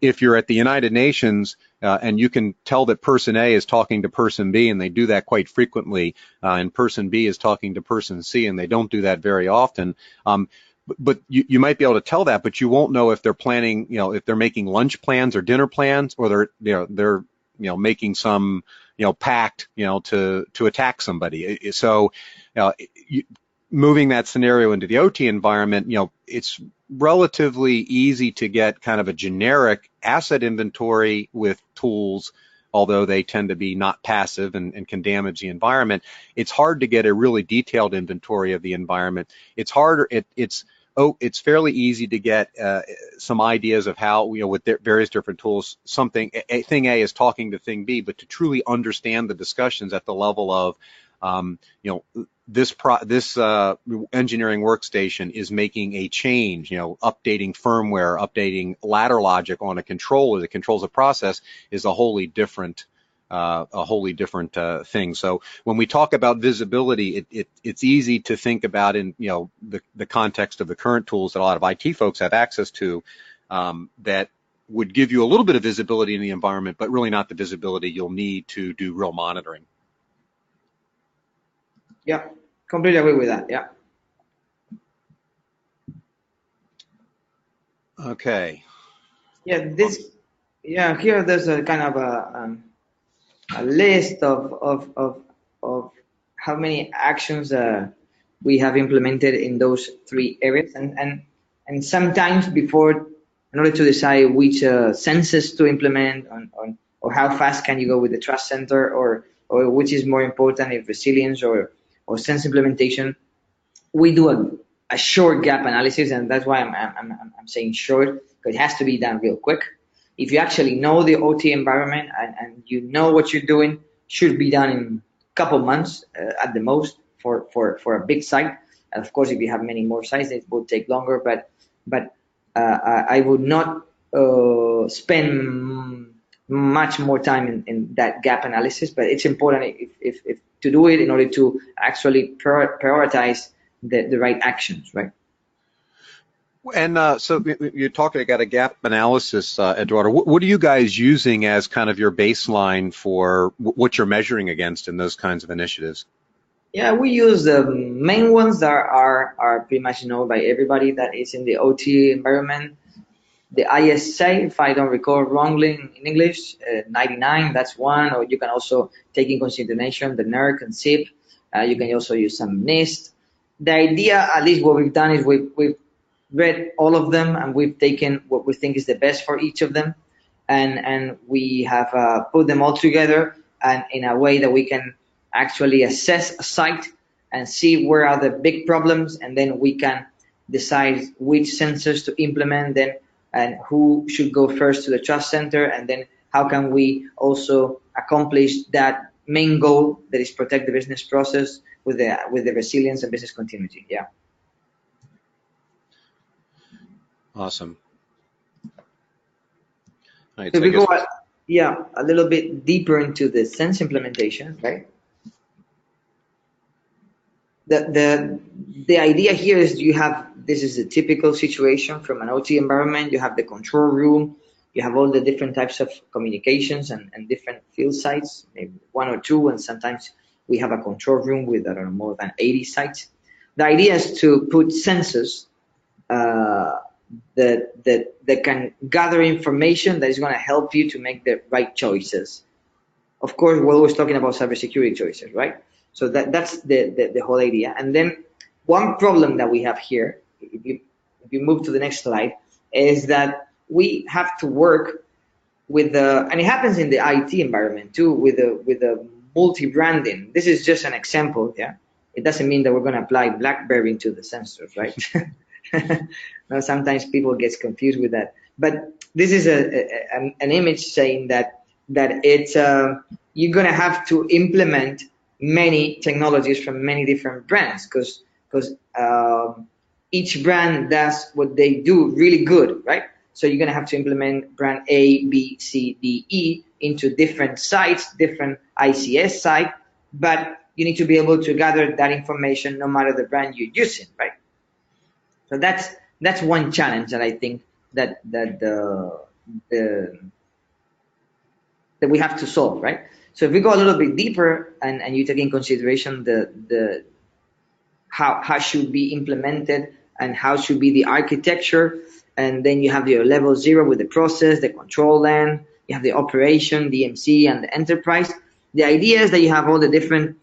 if you're at the United Nations and you can tell that person A is talking to person B, and they do that quite frequently, and person B is talking to person C, and they don't do that very often, but you might be able to tell that, but you won't know if they're planning, if they're making lunch plans or dinner plans, or they're making some, pact, to attack somebody. So, moving that scenario into the OT environment, it's relatively easy to get kind of a generic asset inventory with tools, although they tend to be not passive and can damage the environment. It's hard to get a really detailed inventory of the environment. It's harder. It's fairly easy to get some ideas of how, with various different tools, thing A is talking to thing B, but to truly understand the discussions at the level of, this engineering workstation is making a change, updating firmware, updating ladder logic on a controller that controls a process, is a wholly different thing. So when we talk about visibility, it's easy to think about in the context of the current tools that a lot of IT folks have access to, that would give you a little bit of visibility in the environment, but really not the visibility you'll need to do real monitoring. Yeah, completely agree with that. Yeah. Okay. Yeah, here there's a kind of a list of how many actions we have implemented in those 3 areas, and sometimes before, in order to decide which sensors to implement or how fast can you go with the trust center, or which is more important, if resilience or sense implementation, we do a short gap analysis, and that's why I'm saying short, because it has to be done real quick. If you actually know the OT environment and you know what you're doing, should be done in a couple months at the most for a big site. And of course, if you have many more sites, it will take longer. But I would not spend much more time in that gap analysis. But it's important if to do it in order to actually prioritize the right actions, right? And so you're talking about a gap analysis, Eduardo. What are you guys using as kind of your baseline for what you're measuring against in those kinds of initiatives? Yeah, we use the main ones that are pretty much known by everybody that is in the OT environment. The ISA, if I don't recall wrongly in English, 99, that's one. Or you can also take in consideration the NERC and SIP. You can also use some NIST. The idea, at least what we've done, is we've read all of them, and we've taken what we think is the best for each of them, and we have put them all together, and in a way that we can actually assess a site and see where are the big problems, and then we can decide which sensors to implement then, and who should go first to the trust center, and then how can we also accomplish that main goal, that is protect the business process with the resilience and business continuity. Yeah. Awesome. Right, so we go a little bit deeper into the sense implementation, right? The idea here is this is a typical situation from an OT environment. You have the control room, you have all the different types of communications and different field sites, maybe 1 or 2, and sometimes we have a control room with, I don't know, more than 80 sites. The idea is to put sensors that can gather information that is going to help you to make the right choices. Of course, we're always talking about cybersecurity choices, right? So that's the whole idea. And then one problem that we have here, if you if you move to the next slide, is that we have to work with and it happens in the IT environment too, with the multi-branding. This is just an example, yeah. It doesn't mean that we're going to apply BlackBerry to the sensors, right? Now, sometimes people get confused with that. But this is an image saying that it's you're going to have to implement many technologies from many different brands because each brand does what they do really good, right? So you're going to have to implement brand A, B, C, D, E into different sites, different ICS site, but you need to be able to gather that information no matter the brand you're using, right? So that's one challenge that I think that we have to solve, right? So if we go a little bit deeper and you take in consideration the how should be implemented and how should be the architecture, and then you have your level 0 with the process, the control land, you have the operation, the MC, and the enterprise. The idea is that you have all the different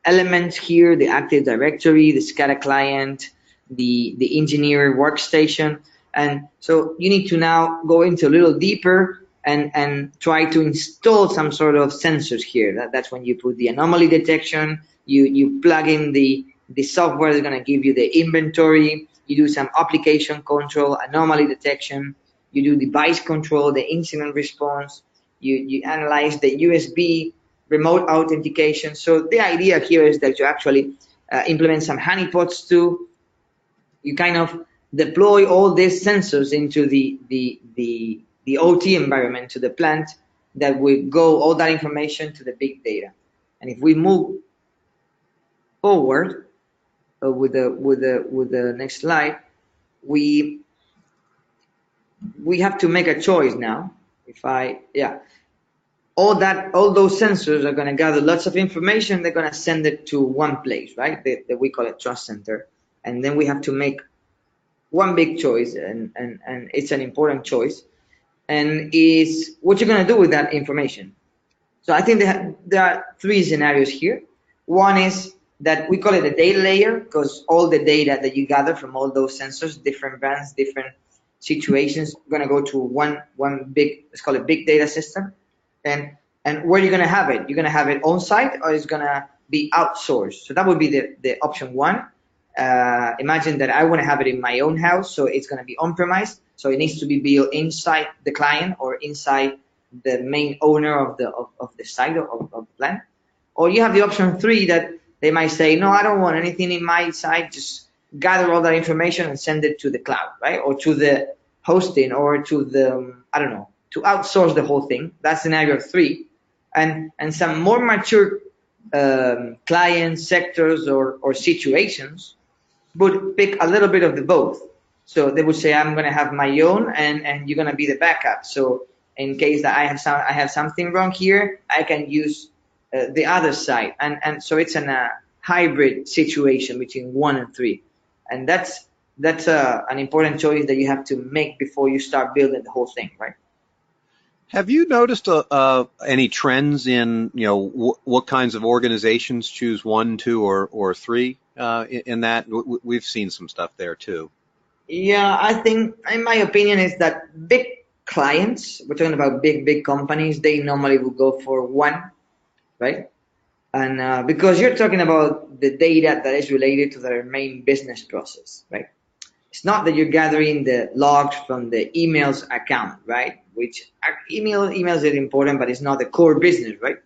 elements here, the Active Directory, the SCADA client, the engineer workstation. And so you need to now go into a little deeper and try to install some sort of sensors here. That's when you put the anomaly detection, you plug in the software that's going to give you the inventory, you do some application control, anomaly detection, you do device control, the incident response, you analyze the USB, remote authentication. So the idea here is that you actually implement some honeypots too. You kind of deploy all these sensors into the OT environment to the plant that will go all that information to the big data. And if we move forward with the next slide, we have to make a choice now. All those sensors are going to gather lots of information. They're going to send it to one place, right? That we call it trust center. And then we have to make one big choice, and it's an important choice, and is what you're going to do with that information. So I think there are three scenarios here. One is that we call it a data layer, because all the data that you gather from all those sensors, different brands, different situations, are going to go to one big, let's call it big data system. And where are you going to have it? You're going to have it on site, or it's going to be outsourced. So that would be the option one. Imagine that I want to have it in my own house, so it's going to be on-premise. So it needs to be built inside the client or inside the main owner of the site of the plant. Or you have the option 3 that they might say, no, I don't want anything in my site. Just gather all that information and send it to the cloud, right? Or to the hosting, or to the, I don't know, to outsource the whole thing. That's scenario 3. And some more mature clients, sectors, or situations would pick a little bit of the both. So they would say, I'm going to have my own, and you're going to be the backup. So in case that I have something wrong here, I can use the other side. And so it's a hybrid situation between 1 and 3. And that's an important choice that you have to make before you start building the whole thing, right? Have you noticed any trends in, what kinds of organizations choose 1, 2, or 3 in that? We've seen some stuff there too. Yeah, I think, in my opinion, is that big clients, we're talking about big companies, they normally will go for 1, right? And because you're talking about the data that is related to their main business process, right? It's not that you're gathering the logs from the emails account, right? Which emails are important, but it's not the core business, right?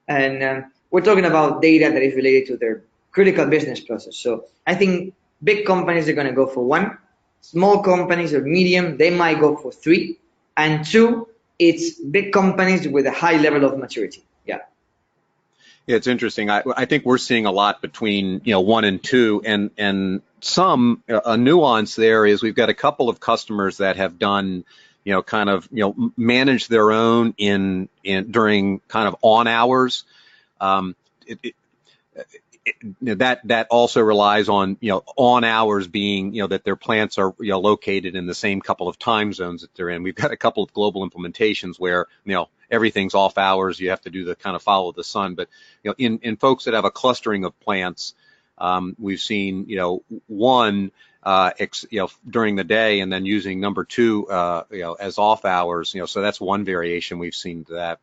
And we're talking about data that is related to their critical business process. So I think big companies are going to go for 1. Small companies or medium, they might go for 3. And 2, it's big companies with a high level of maturity. Yeah. Yeah, it's interesting. I think we're seeing a lot between 1 and 2, and some a nuance there is we've got a couple of customers that have done manage their own in during kind of on hours. That also relies on on hours being that their plants are located in the same couple of time zones that they're in. We've got a couple of global implementations where everything's off hours. You have to do the kind of follow the sun. But in folks that have a clustering of plants, we've seen, one, during the day, and then using number two, as off hours, so that's one variation we've seen to that.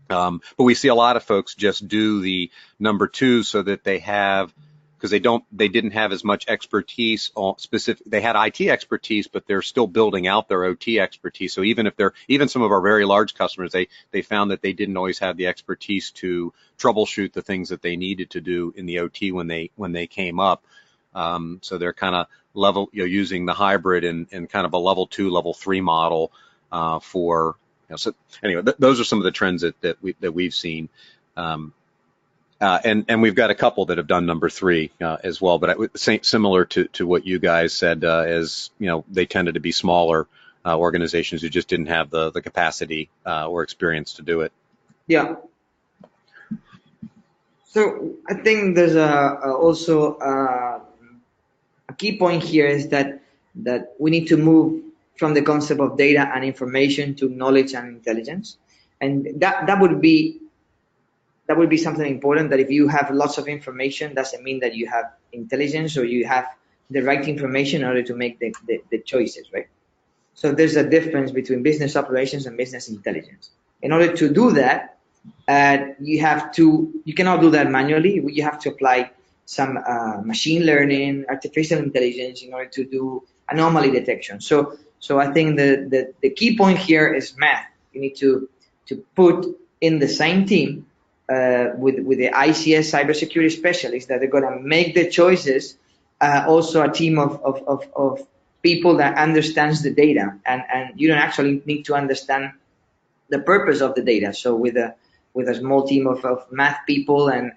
But we see a lot of folks just do the number two so that they have, because they didn't have as much expertise on specific. They had IT expertise, but they're still building out their OT expertise. So even some of our very large customers, they found that they didn't always have the expertise to troubleshoot the things that they needed to do in the OT when they came up. So they're kind of using the hybrid and kind of a level 2, level 3 model for. So anyway, those are some of the trends that we've seen, and we've got a couple that have done number 3 as well. But similar to what you guys said, as they tended to be smaller organizations who just didn't have the capacity or experience to do it. Yeah. So I think there's also a key point here is that we need to move from the concept of data and information to knowledge and intelligence, and that would be something important. That if you have lots of information, doesn't mean that you have intelligence or you have the right information in order to make the choices, right? So there's a difference between business operations and business intelligence. In order to do that, you cannot do that manually. You have to apply some machine learning, artificial intelligence in order to do anomaly detection. So I think the key point here is math. You need to put in the same team with the ICS cybersecurity specialists that are going to make the choices. Also a team of people that understands the data, and you don't actually need to understand the purpose of the data. So with a small team of math people and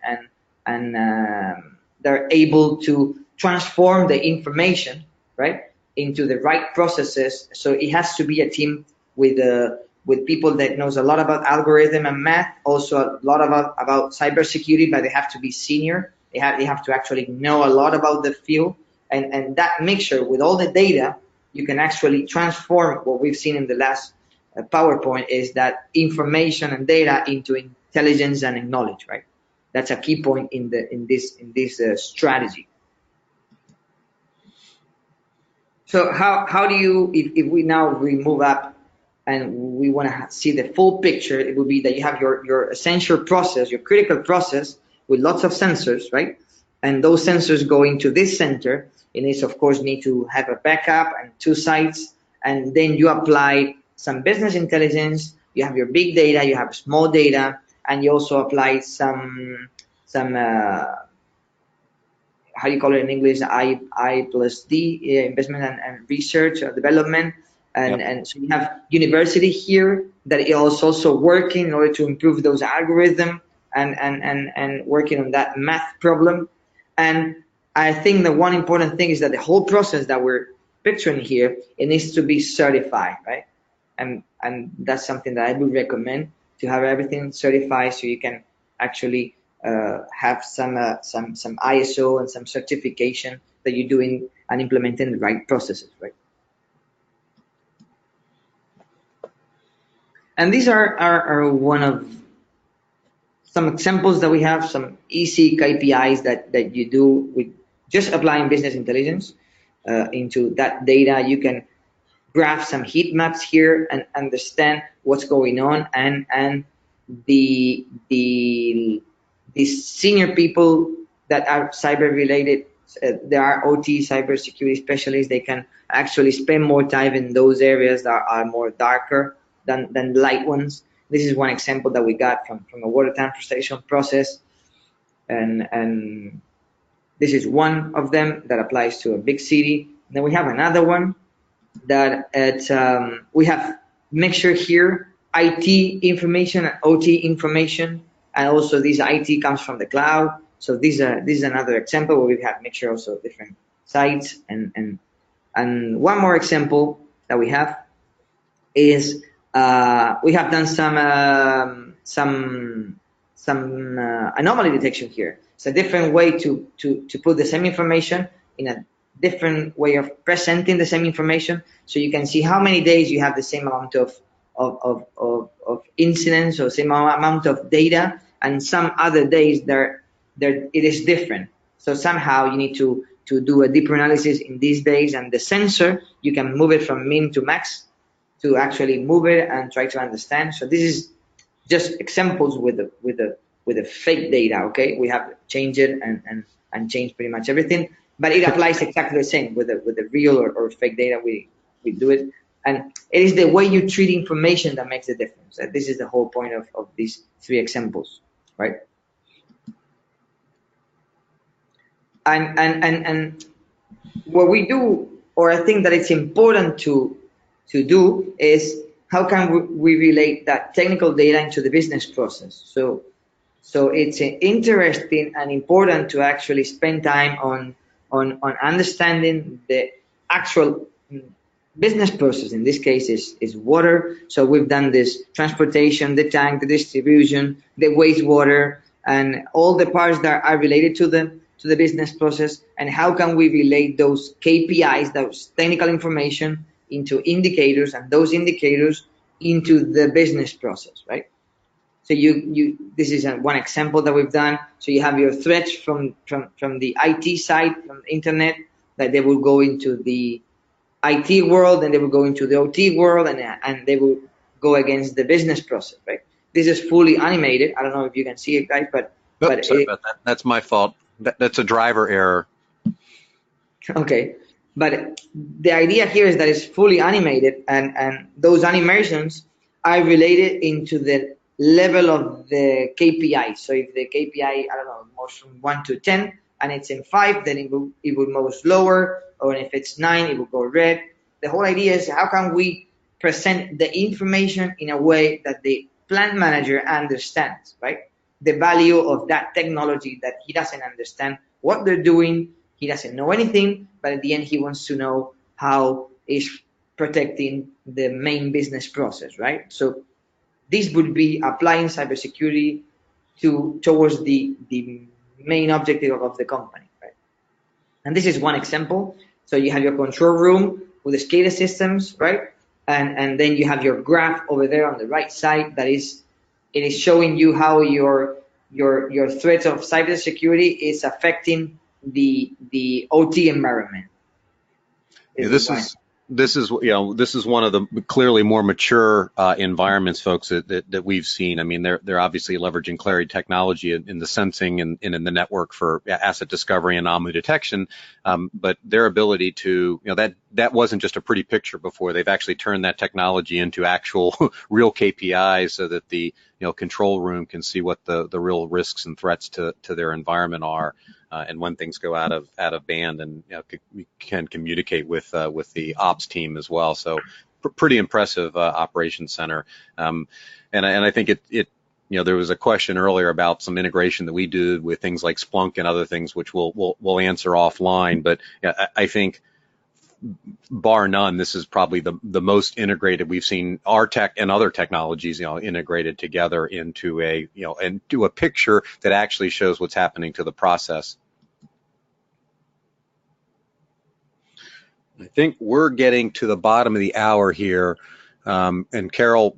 they're able to transform the information, right, into the right processes. So it has to be a team with people that knows a lot about algorithm and math, also a lot about cybersecurity, but they have to be senior. They have to actually know a lot about the field, and that mixture with all the data, you can actually transform what we've seen in the last PowerPoint is that information and data into intelligence and knowledge, right? That's a key point in this strategy. So how do you, if we move up and we want to see the full picture, it would be that you have your essential process, your critical process with lots of sensors, right? And those sensors go into this center, and it's of course need to have a backup and 2 sites, and then you apply some business intelligence, you have your big data, you have small data, and you also apply some how do you call it in English? I+D, investment and research or development. And so you have university here that is also working in order to improve those algorithms and working on that math problem. And I think the one important thing is that the whole process that we're picturing here, it needs to be certified, right? And that's something that I would recommend, to have everything certified so you can actually have some ISO and some certification that you're doing and implementing the right processes, right? And these are one of some examples that we have, some easy KPIs that you do with just applying business intelligence into that data. You can graph some heat maps here and understand what's going on, and the senior people that are cyber related, there are OT cybersecurity specialists. They can actually spend more time in those areas that are more darker than light ones. This is one example that we got from a water transportation process, and this is one of them that applies to a big city. And then we have another one that we have mixture here, IT information and OT information, and also this IT comes from the cloud. So this is another example where we have mixture also of different sites. And one more example that we have is we have done some anomaly detection here. It's a different way to put the same information in a different way of presenting the same information, so you can see how many days you have the same amount of incidents or same amount of data, and some other days it is different. So somehow you need to do a deeper analysis in these days, and the sensor, you can move it from min to max to actually move it and try to understand. So this is just examples with the fake data. Okay, we have changed it and changed pretty much everything, but it applies exactly the same with the real or fake data. We do it, and it is the way you treat information that makes the difference. This is the whole point of these three examples, right? And what we do, or I think that it's important to do, is how can we relate that technical data into the business process. So it's interesting and important to actually spend time on understanding the actual business process. In this case is water. So we've done this transportation, the tank, the distribution, the wastewater, and all the parts that are related to the business process, and how can we relate those KPIs, those technical information, into indicators, and those indicators into the business process, right? So this is one example that we've done. So you have your threats from the IT side, from the internet, that they will go into the IT world, and they will go into the OT world, and they will go against the business process, right? This is fully animated. I don't know if you can see it, guys, but sorry about that. That's my fault. That's a driver error. Okay, but the idea here is that it's fully animated, and those animations are related into the level of the KPI. So if the KPI, I don't know, moves from 1 to 10, and it's in 5, then it will move lower, or if it's 9, it will go red. The whole idea is how can we present the information in a way that the plant manager understands, right? The value of that technology, that he doesn't understand what they're doing, he doesn't know anything, but at the end he wants to know how is protecting the main business process, right? So this would be applying cybersecurity towards the main objective of the company, right? And this is one example. So you have your control room with the SCADA systems, right? And then you have your graph over there on the right side that is showing you how your threat of cybersecurity is affecting the OT environment. Yeah, this is one of the clearly more mature environments, folks, that we've seen. I mean, they're obviously leveraging Claroty technology in the sensing and in the network for asset discovery and anomaly detection. But their ability to, that wasn't just a pretty picture before. They've actually turned that technology into actual real KPIs so that the control room can see what the real risks and threats to their environment are. And when things go out of band, and we can communicate with the ops team as well. So pretty impressive operations center. And I think it there was a question earlier about some integration that we do with things like Splunk and other things, which we'll answer offline. But I think, bar none, this is probably the most integrated we've seen our tech and other technologies, integrated together into and do a picture that actually shows what's happening to the process. I think we're getting to the bottom of the hour here, and Carol,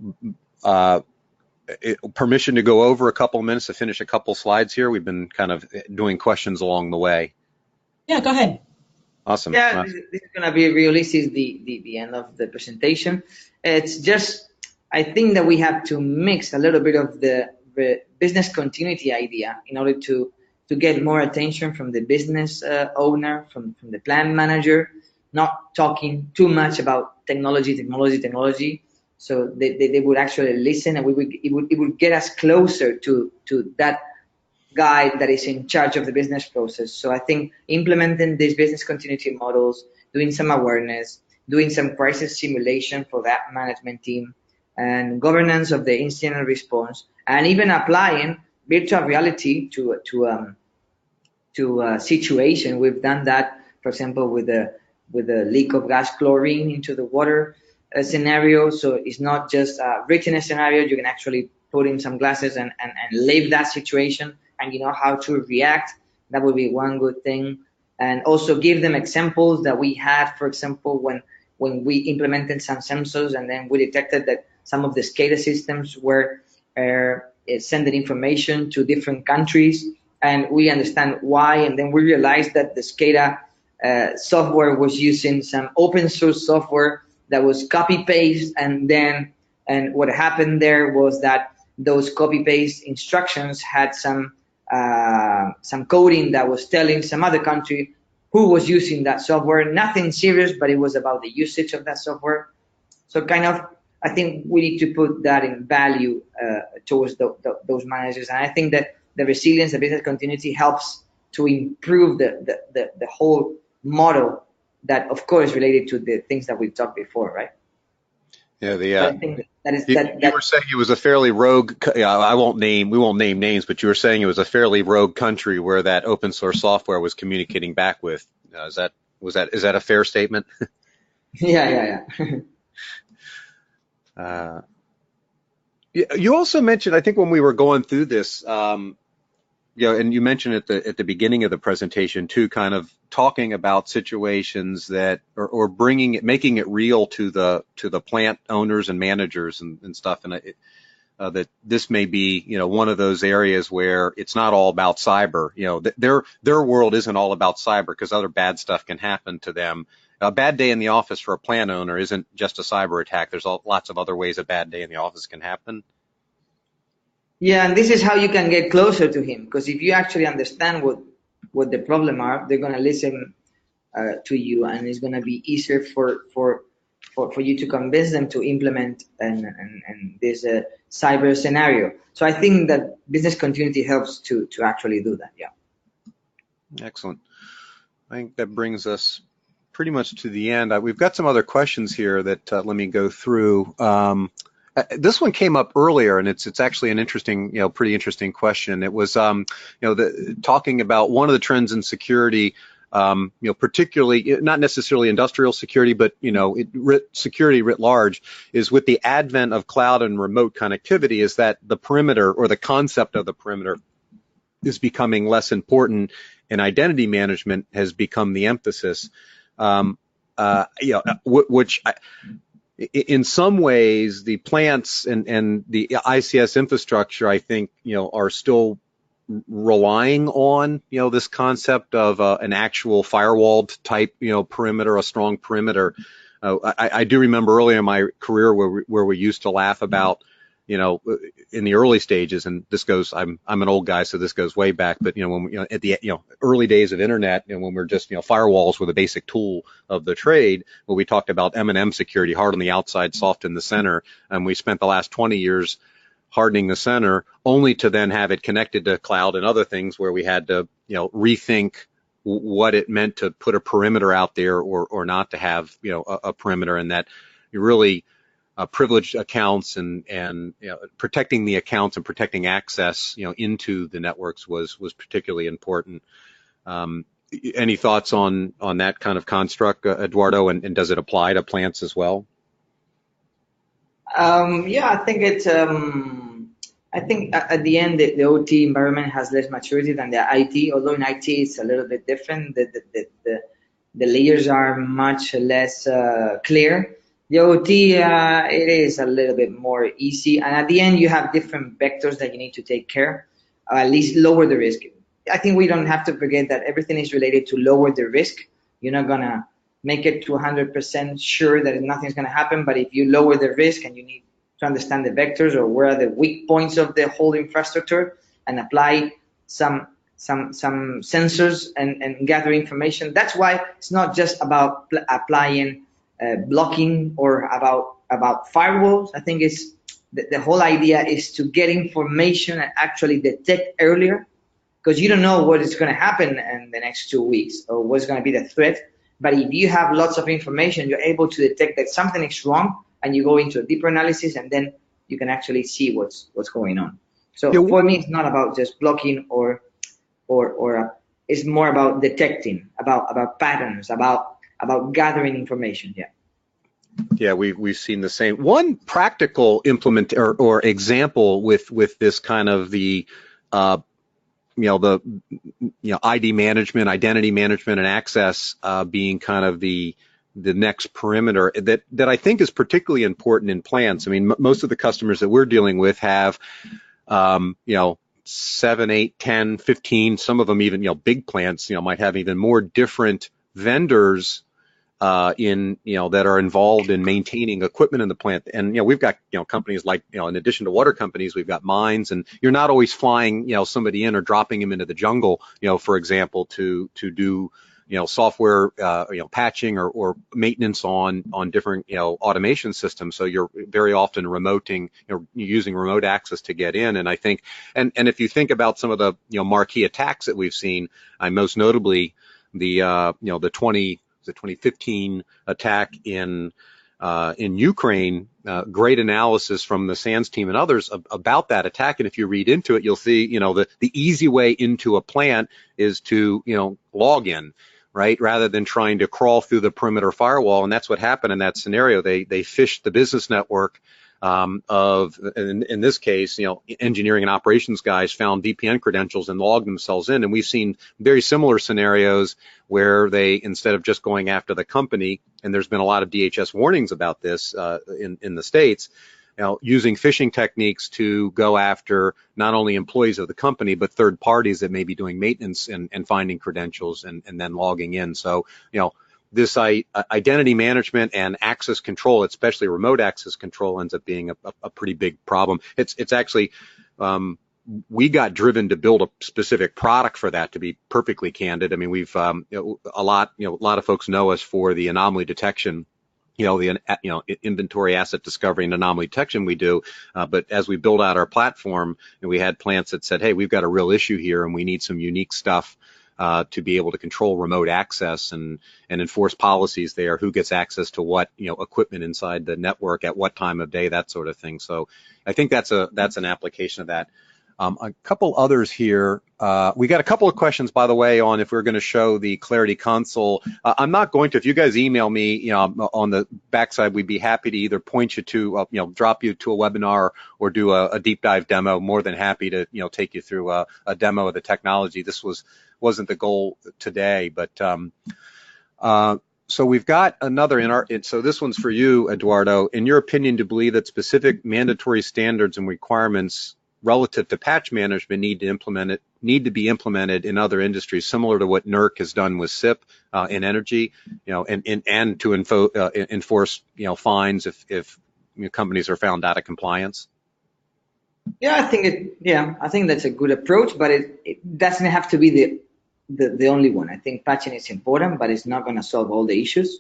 permission to go over a couple of minutes to finish a couple slides here. We've been kind of doing questions along the way. Yeah, go ahead. Awesome. Yeah, this is going to be realistic, the end of the presentation. It's just, I think that we have to mix a little bit of the business continuity idea in order to get more attention from the business owner, from the plant manager, not talking too much about technology. So they would actually listen, and it would get us closer to that guy that is in charge of the business process. So I think implementing these business continuity models, doing some awareness, doing some crisis simulation for that management team, and governance of the incident response, and even applying virtual reality to a situation. We've done that, for example, with a leak of gas chlorine into the water scenario. So it's not just a written scenario. You can actually put in some glasses and live that situation, and you know how to react. That would be one good thing. And also give them examples that we had, for example, when we implemented some sensors, and then we detected that some of the SCADA systems were sending information to different countries, and we understand why, and then we realized that the SCADA software was using some open source software that was copy paste, and what happened there was that those copy paste instructions had some coding that was telling some other country who was using that software. Nothing serious, but it was about the usage of that software. So kind of, I think we need to put that in value towards those managers. And I think that the resilience, the business continuity helps to improve the whole model that, of course, related to the things that we've talked before, right? Yeah, I think that is, you were saying it was a fairly rogue. We won't name names, but you were saying it was a fairly rogue country where that open source software was communicating back with. Is that a fair statement? Yeah. You also mentioned, I think, when we were going through this, and you mentioned at the beginning of the presentation too, kind of talking about situations that, or making it real to the plant owners and managers and stuff, and that this may be, one of those areas where it's not all about cyber. Their world isn't all about cyber, because other bad stuff can happen to them. A bad day in the office for a plant owner isn't just a cyber attack. There's lots of other ways a bad day in the office can happen. Yeah, and this is how you can get closer to him, because if you actually understand what the problem are, they're going to listen to you, and it's going to be easier for you to convince them to implement and this cyber scenario. So I think that business continuity helps to actually do that. Yeah. Excellent. I think that brings us pretty much to the end. We've got some other questions here that let me go through. This one came up earlier, and it's actually an interesting, pretty interesting question. It was, talking about one of the trends in security, particularly not necessarily industrial security, but security writ large, is with the advent of cloud and remote connectivity, is that the perimeter, or the concept of the perimeter, is becoming less important, and identity management has become the emphasis. Which in some ways, the plants and the ICS infrastructure, I think, are still relying on, this concept of an actual firewalled type, perimeter, a strong perimeter. I do remember early in my career where we used to laugh about, in the early stages, and this goes, I'm an old guy, so this goes way back, but, when we, at the, early days of internet, when we're just, firewalls were the basic tool of the trade, where we talked about M&M security, hard on the outside, soft in the center, and we spent the last 20 years hardening the center, only to then have it connected to cloud and other things where we had to, rethink what it meant to put a perimeter out there or not to have, a perimeter, and that you really privileged accounts and protecting the accounts and protecting access, into the networks was particularly important. Any thoughts on that kind of construct, Eduardo, and does it apply to plants as well? Yeah, I think it's. I think at the end, the OT environment has less maturity than the IT. Although in IT it's a little bit different. The layers are much less clear. The OT, it is a little bit more easy, and at the end you have different vectors that you need to take care, at least lower the risk. I think we don't have to forget that everything is related to lower the risk. You're not gonna make it to 100% sure that nothing's gonna happen, but if you lower the risk and you need to understand the vectors or where are the weak points of the whole infrastructure and apply some sensors and gather information. That's why it's not just about applying blocking or about firewalls. I think it's the whole idea is to get information and actually detect earlier, because you don't know what is going to happen in the next 2 weeks or what's going to be the threat. But if you have lots of information, you're able to detect that something is wrong, and you go into a deeper analysis, and then you can actually see what's going on. So for me, it's not about just blocking or it's more about detecting, about patterns, about gathering information. Yeah, we've seen the same. One practical implement or example with this kind of the ID management, identity management, and access being kind of the next perimeter that I think is particularly important in plants. I mean, most of the customers that we're dealing with have 7, 8, 10, 15, some of them even, big plants, might have even more different vendors that are involved in maintaining equipment in the plant. And, we've got, companies like, in addition to water companies, we've got mines, and you're not always flying, somebody in or dropping them into the jungle, for example, to do, software, patching or maintenance on different, automation systems. So you're very often remoting, using remote access to get in. And I think, and if you think about some of the, marquee attacks that we've seen, most notably the 2015 attack in Ukraine, great analysis from the SANS team and others about that attack. And if you read into it, you'll see, the easy way into a plant is to, log in, right? Rather than trying to crawl through the perimeter firewall. And that's what happened in that scenario. They phished the business network in this case, engineering and operations guys found VPN credentials and logged themselves in. And we've seen very similar scenarios where they, instead of just going after the company, and there's been a lot of DHS warnings about this in the States, using phishing techniques to go after not only employees of the company, but third parties that may be doing maintenance and finding credentials and then logging in. So, this identity management and access control, especially remote access control, ends up being a pretty big problem. It's actually, we got driven to build a specific product for that, to be perfectly candid. I mean, we've, a lot of folks know us for the anomaly detection, inventory asset discovery and anomaly detection we do. But as we build out our platform, we had plants that said, hey, we've got a real issue here and we need some unique stuff to be able to control remote access and enforce policies there, who gets access to what, equipment inside the network at what time of day, that sort of thing. So I think that's an application of that. A couple others here. We got a couple of questions, by the way, on if we're going to show the Claroty console. I'm not going to. If you guys email me, on the backside, we'd be happy to either point you to, drop you to a webinar or do a deep dive demo. More than happy to, take you through a demo of the technology. This wasn't the goal today, but so we've got another so this one's for you, Eduardo. In your opinion, do you believe that specific mandatory standards and requirements relative to patch management need to be implemented in other industries, similar to what NERC has done with SIP in energy, and to enforce, fines if companies are found out of compliance? Yeah, I think that's a good approach, but it doesn't have to be the only one. I think patching is important, but it's not going to solve all the issues.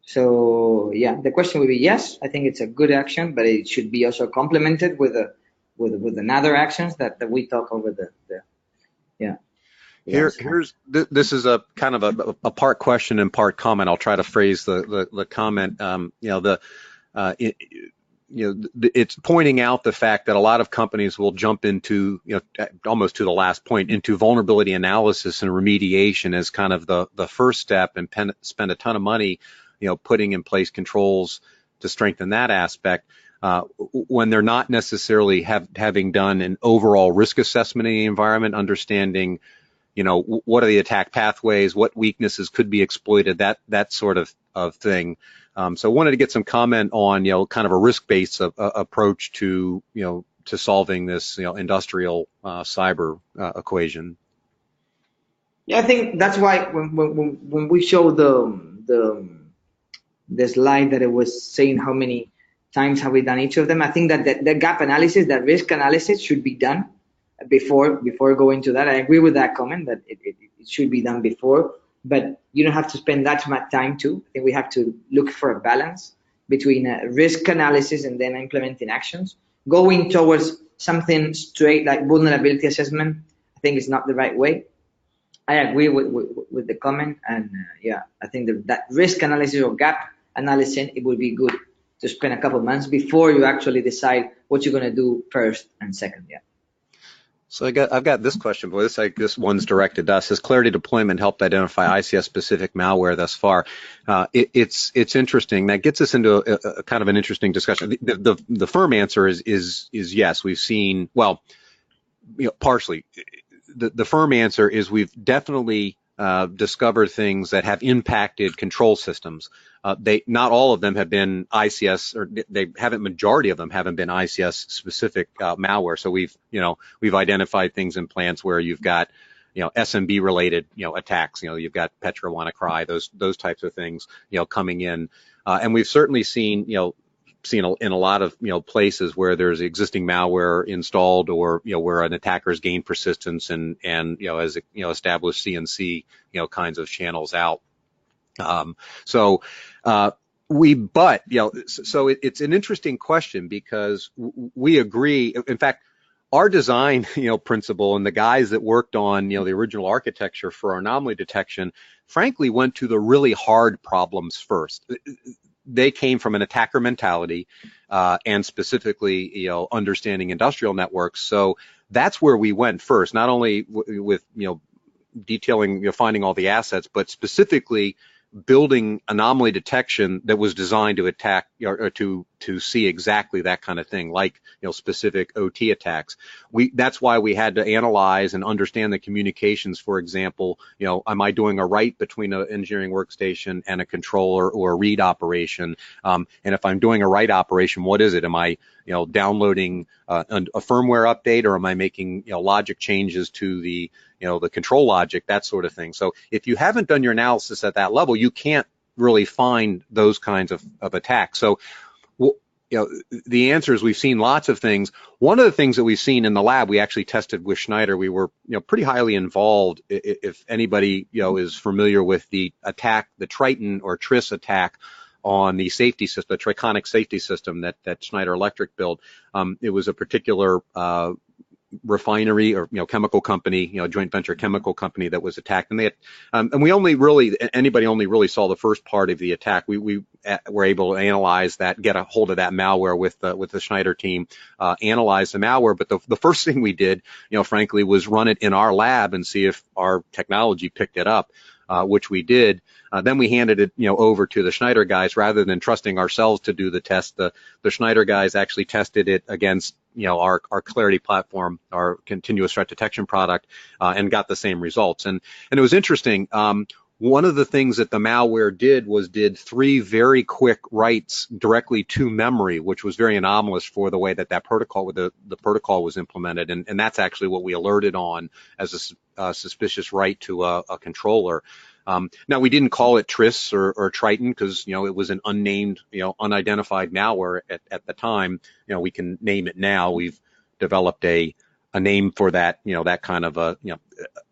So yeah, the question would be yes. I think it's a good action, but it should be also complemented with another actions that we talk over yeah. This is a kind of a part question and part comment. I'll try to phrase the comment. It's pointing out the fact that a lot of companies will jump into, almost to the last point, into vulnerability analysis and remediation as kind of the first step, and spend a ton of money, putting in place controls to strengthen that aspect. When they're not necessarily having done an overall risk assessment in the environment, understanding, what are the attack pathways, what weaknesses could be exploited, that sort of thing. So I wanted to get some comment on, kind of a risk-based approach to, to solving this, industrial cyber equation. Yeah, I think that's why when we show the slide that it was saying how many times have we done each of them, I think that the gap analysis, that risk analysis should be done before going to that. I agree with that comment that it should be done before, but you don't have to spend that much time too. I think we have to look for a balance between risk analysis and then implementing actions. Going towards something straight like vulnerability assessment, I think is not the right way. I agree with the comment, and I think that risk analysis or gap analysis, it would be good to spend a couple of months before you actually decide what you're going to do first and second. Yeah. So I've got this question, boy. This one's directed to us. Has Claroty deployment helped identify ICS-specific malware thus far? It's interesting. That gets us into a kind of an interesting discussion. The firm answer is yes. We've seen, well, partially. The firm answer is we've definitely discovered things that have impacted control systems. Not all of them have been ICS, or majority of them haven't been ICS specific malware. So we've identified things in plants where you've got, SMB related, attacks. You've got Petra Wanna Cry, those types of things, coming in. And we've certainly seen in a lot of places where there's existing malware installed, or where an attacker's gained persistence and has established CNC kinds of channels out. So it's an interesting question, because we agree. In fact, our design principle, and the guys that worked on the original architecture for our anomaly detection, frankly, went to the really hard problems first. They came from an attacker mentality, and specifically, understanding industrial networks. So that's where we went first, not only with detailing, finding all the assets, but specifically building anomaly detection that was designed to attack, or to see exactly that kind of thing, like specific OT attacks. That's why we had to analyze and understand the communications. For example, am I doing a write between an engineering workstation and a controller, or a read operation? And if I'm doing a write operation, what is it? Am I downloading a firmware update, or am I making logic changes to the the control logic, that sort of thing? So if you haven't done your analysis at that level, you can't really find those kinds of attacks. So the answer is, we've seen lots of things. One of the things that we've seen in the lab, we actually tested with Schneider. We were pretty highly involved. If anybody is familiar with the attack, the Triton or TRIS attack on the safety system, the Triconic safety system that Schneider Electric built, it was a particular refinery or chemical company, joint venture chemical company that was attacked, and they had, and anybody only really saw the first part of the attack. We were able to analyze that, get a hold of that malware with the Schneider team, analyze the malware. But the first thing we did, frankly, was run it in our lab and see if our technology picked it up, which we did. Then we handed it, over to the Schneider guys rather than trusting ourselves to do the test. The Schneider guys actually tested it against, our Claroty platform, our continuous threat detection product, and got the same results. And it was interesting. One of the things that the malware did 3 very quick writes directly to memory, which was very anomalous for the way that protocol, the protocol was implemented. And that's actually what we alerted on as a suspicious write to a controller. Now, we didn't call it TRIS or Triton because, it was an unnamed, unidentified malware at the time. We can name it now. We've developed a name for that, that kind of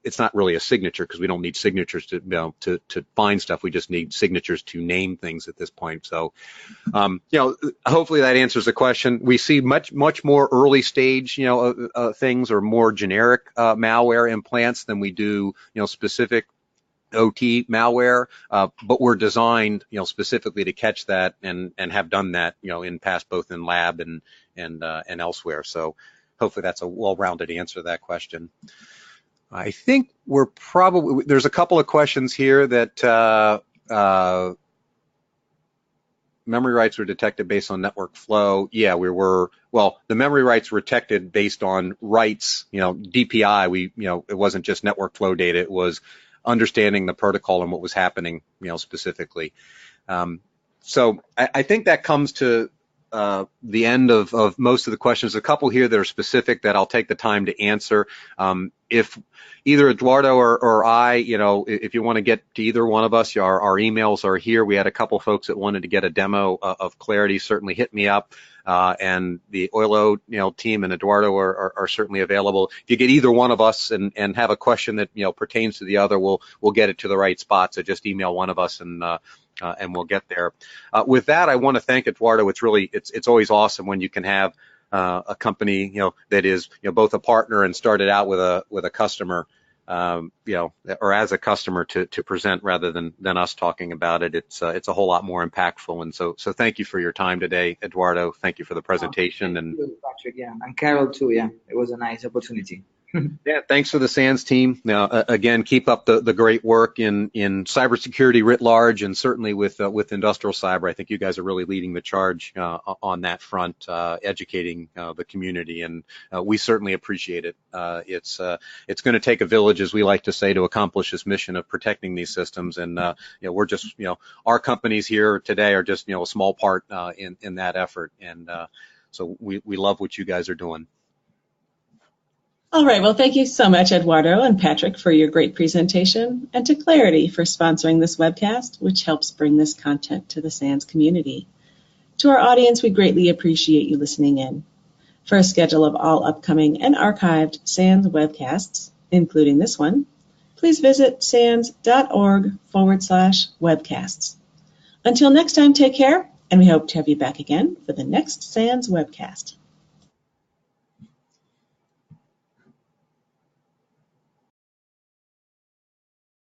it's not really a signature because we don't need signatures to find stuff. We just need signatures to name things at this point. So, hopefully that answers the question. We see much more early stage, things, or more generic malware in plants than we do, specific OT malware, but we're designed, specifically to catch that and have done that, in past, both in lab and elsewhere. So hopefully that's a well-rounded answer to that question. I think there's a couple of questions here that memory writes were detected based on network flow. Yeah, the memory writes were detected based on writes, DPI. It wasn't just network flow data. It was understanding the protocol and what was happening, specifically. So I think that comes to the end of most of the questions. A couple here that are specific that I'll take the time to answer. If either Eduardo or I, if you want to get to either one of us, our emails are here. We had a couple folks that wanted to get a demo of Claroty. Certainly hit me up. And the Oylo, team and Eduardo are certainly available. If you get either one of us and have a question that, pertains to the other, we'll get it to the right spot. So just email one of us and we'll get there. With that, I want to thank Eduardo. It's always awesome when you can have a company, that is, both a partner and started out with a customer, or as a customer to present rather than us talking about it. It's a whole lot more impactful. And so thank you for your time today, Eduardo. Thank you for the presentation. Thank you, Patrick, yeah, and Carol too. Yeah, it was a nice opportunity. Yeah, thanks for the SANS team. Now, again, keep up the great work in cybersecurity writ large, and certainly with industrial cyber. I think you guys are really leading the charge on that front, educating the community, and we certainly appreciate it. It's going to take a village, as we like to say, to accomplish this mission of protecting these systems, and we're just our companies here today are just a small part in that effort, and so we love what you guys are doing. All right, well, thank you so much, Eduardo and Patrick, for your great presentation, and to Claroty for sponsoring this webcast, which helps bring this content to the SANS community. To our audience, we greatly appreciate you listening in. For a schedule of all upcoming and archived SANS webcasts, including this one, please visit sans.org/webcasts. Until next time, take care, and we hope to have you back again for the next SANS webcast.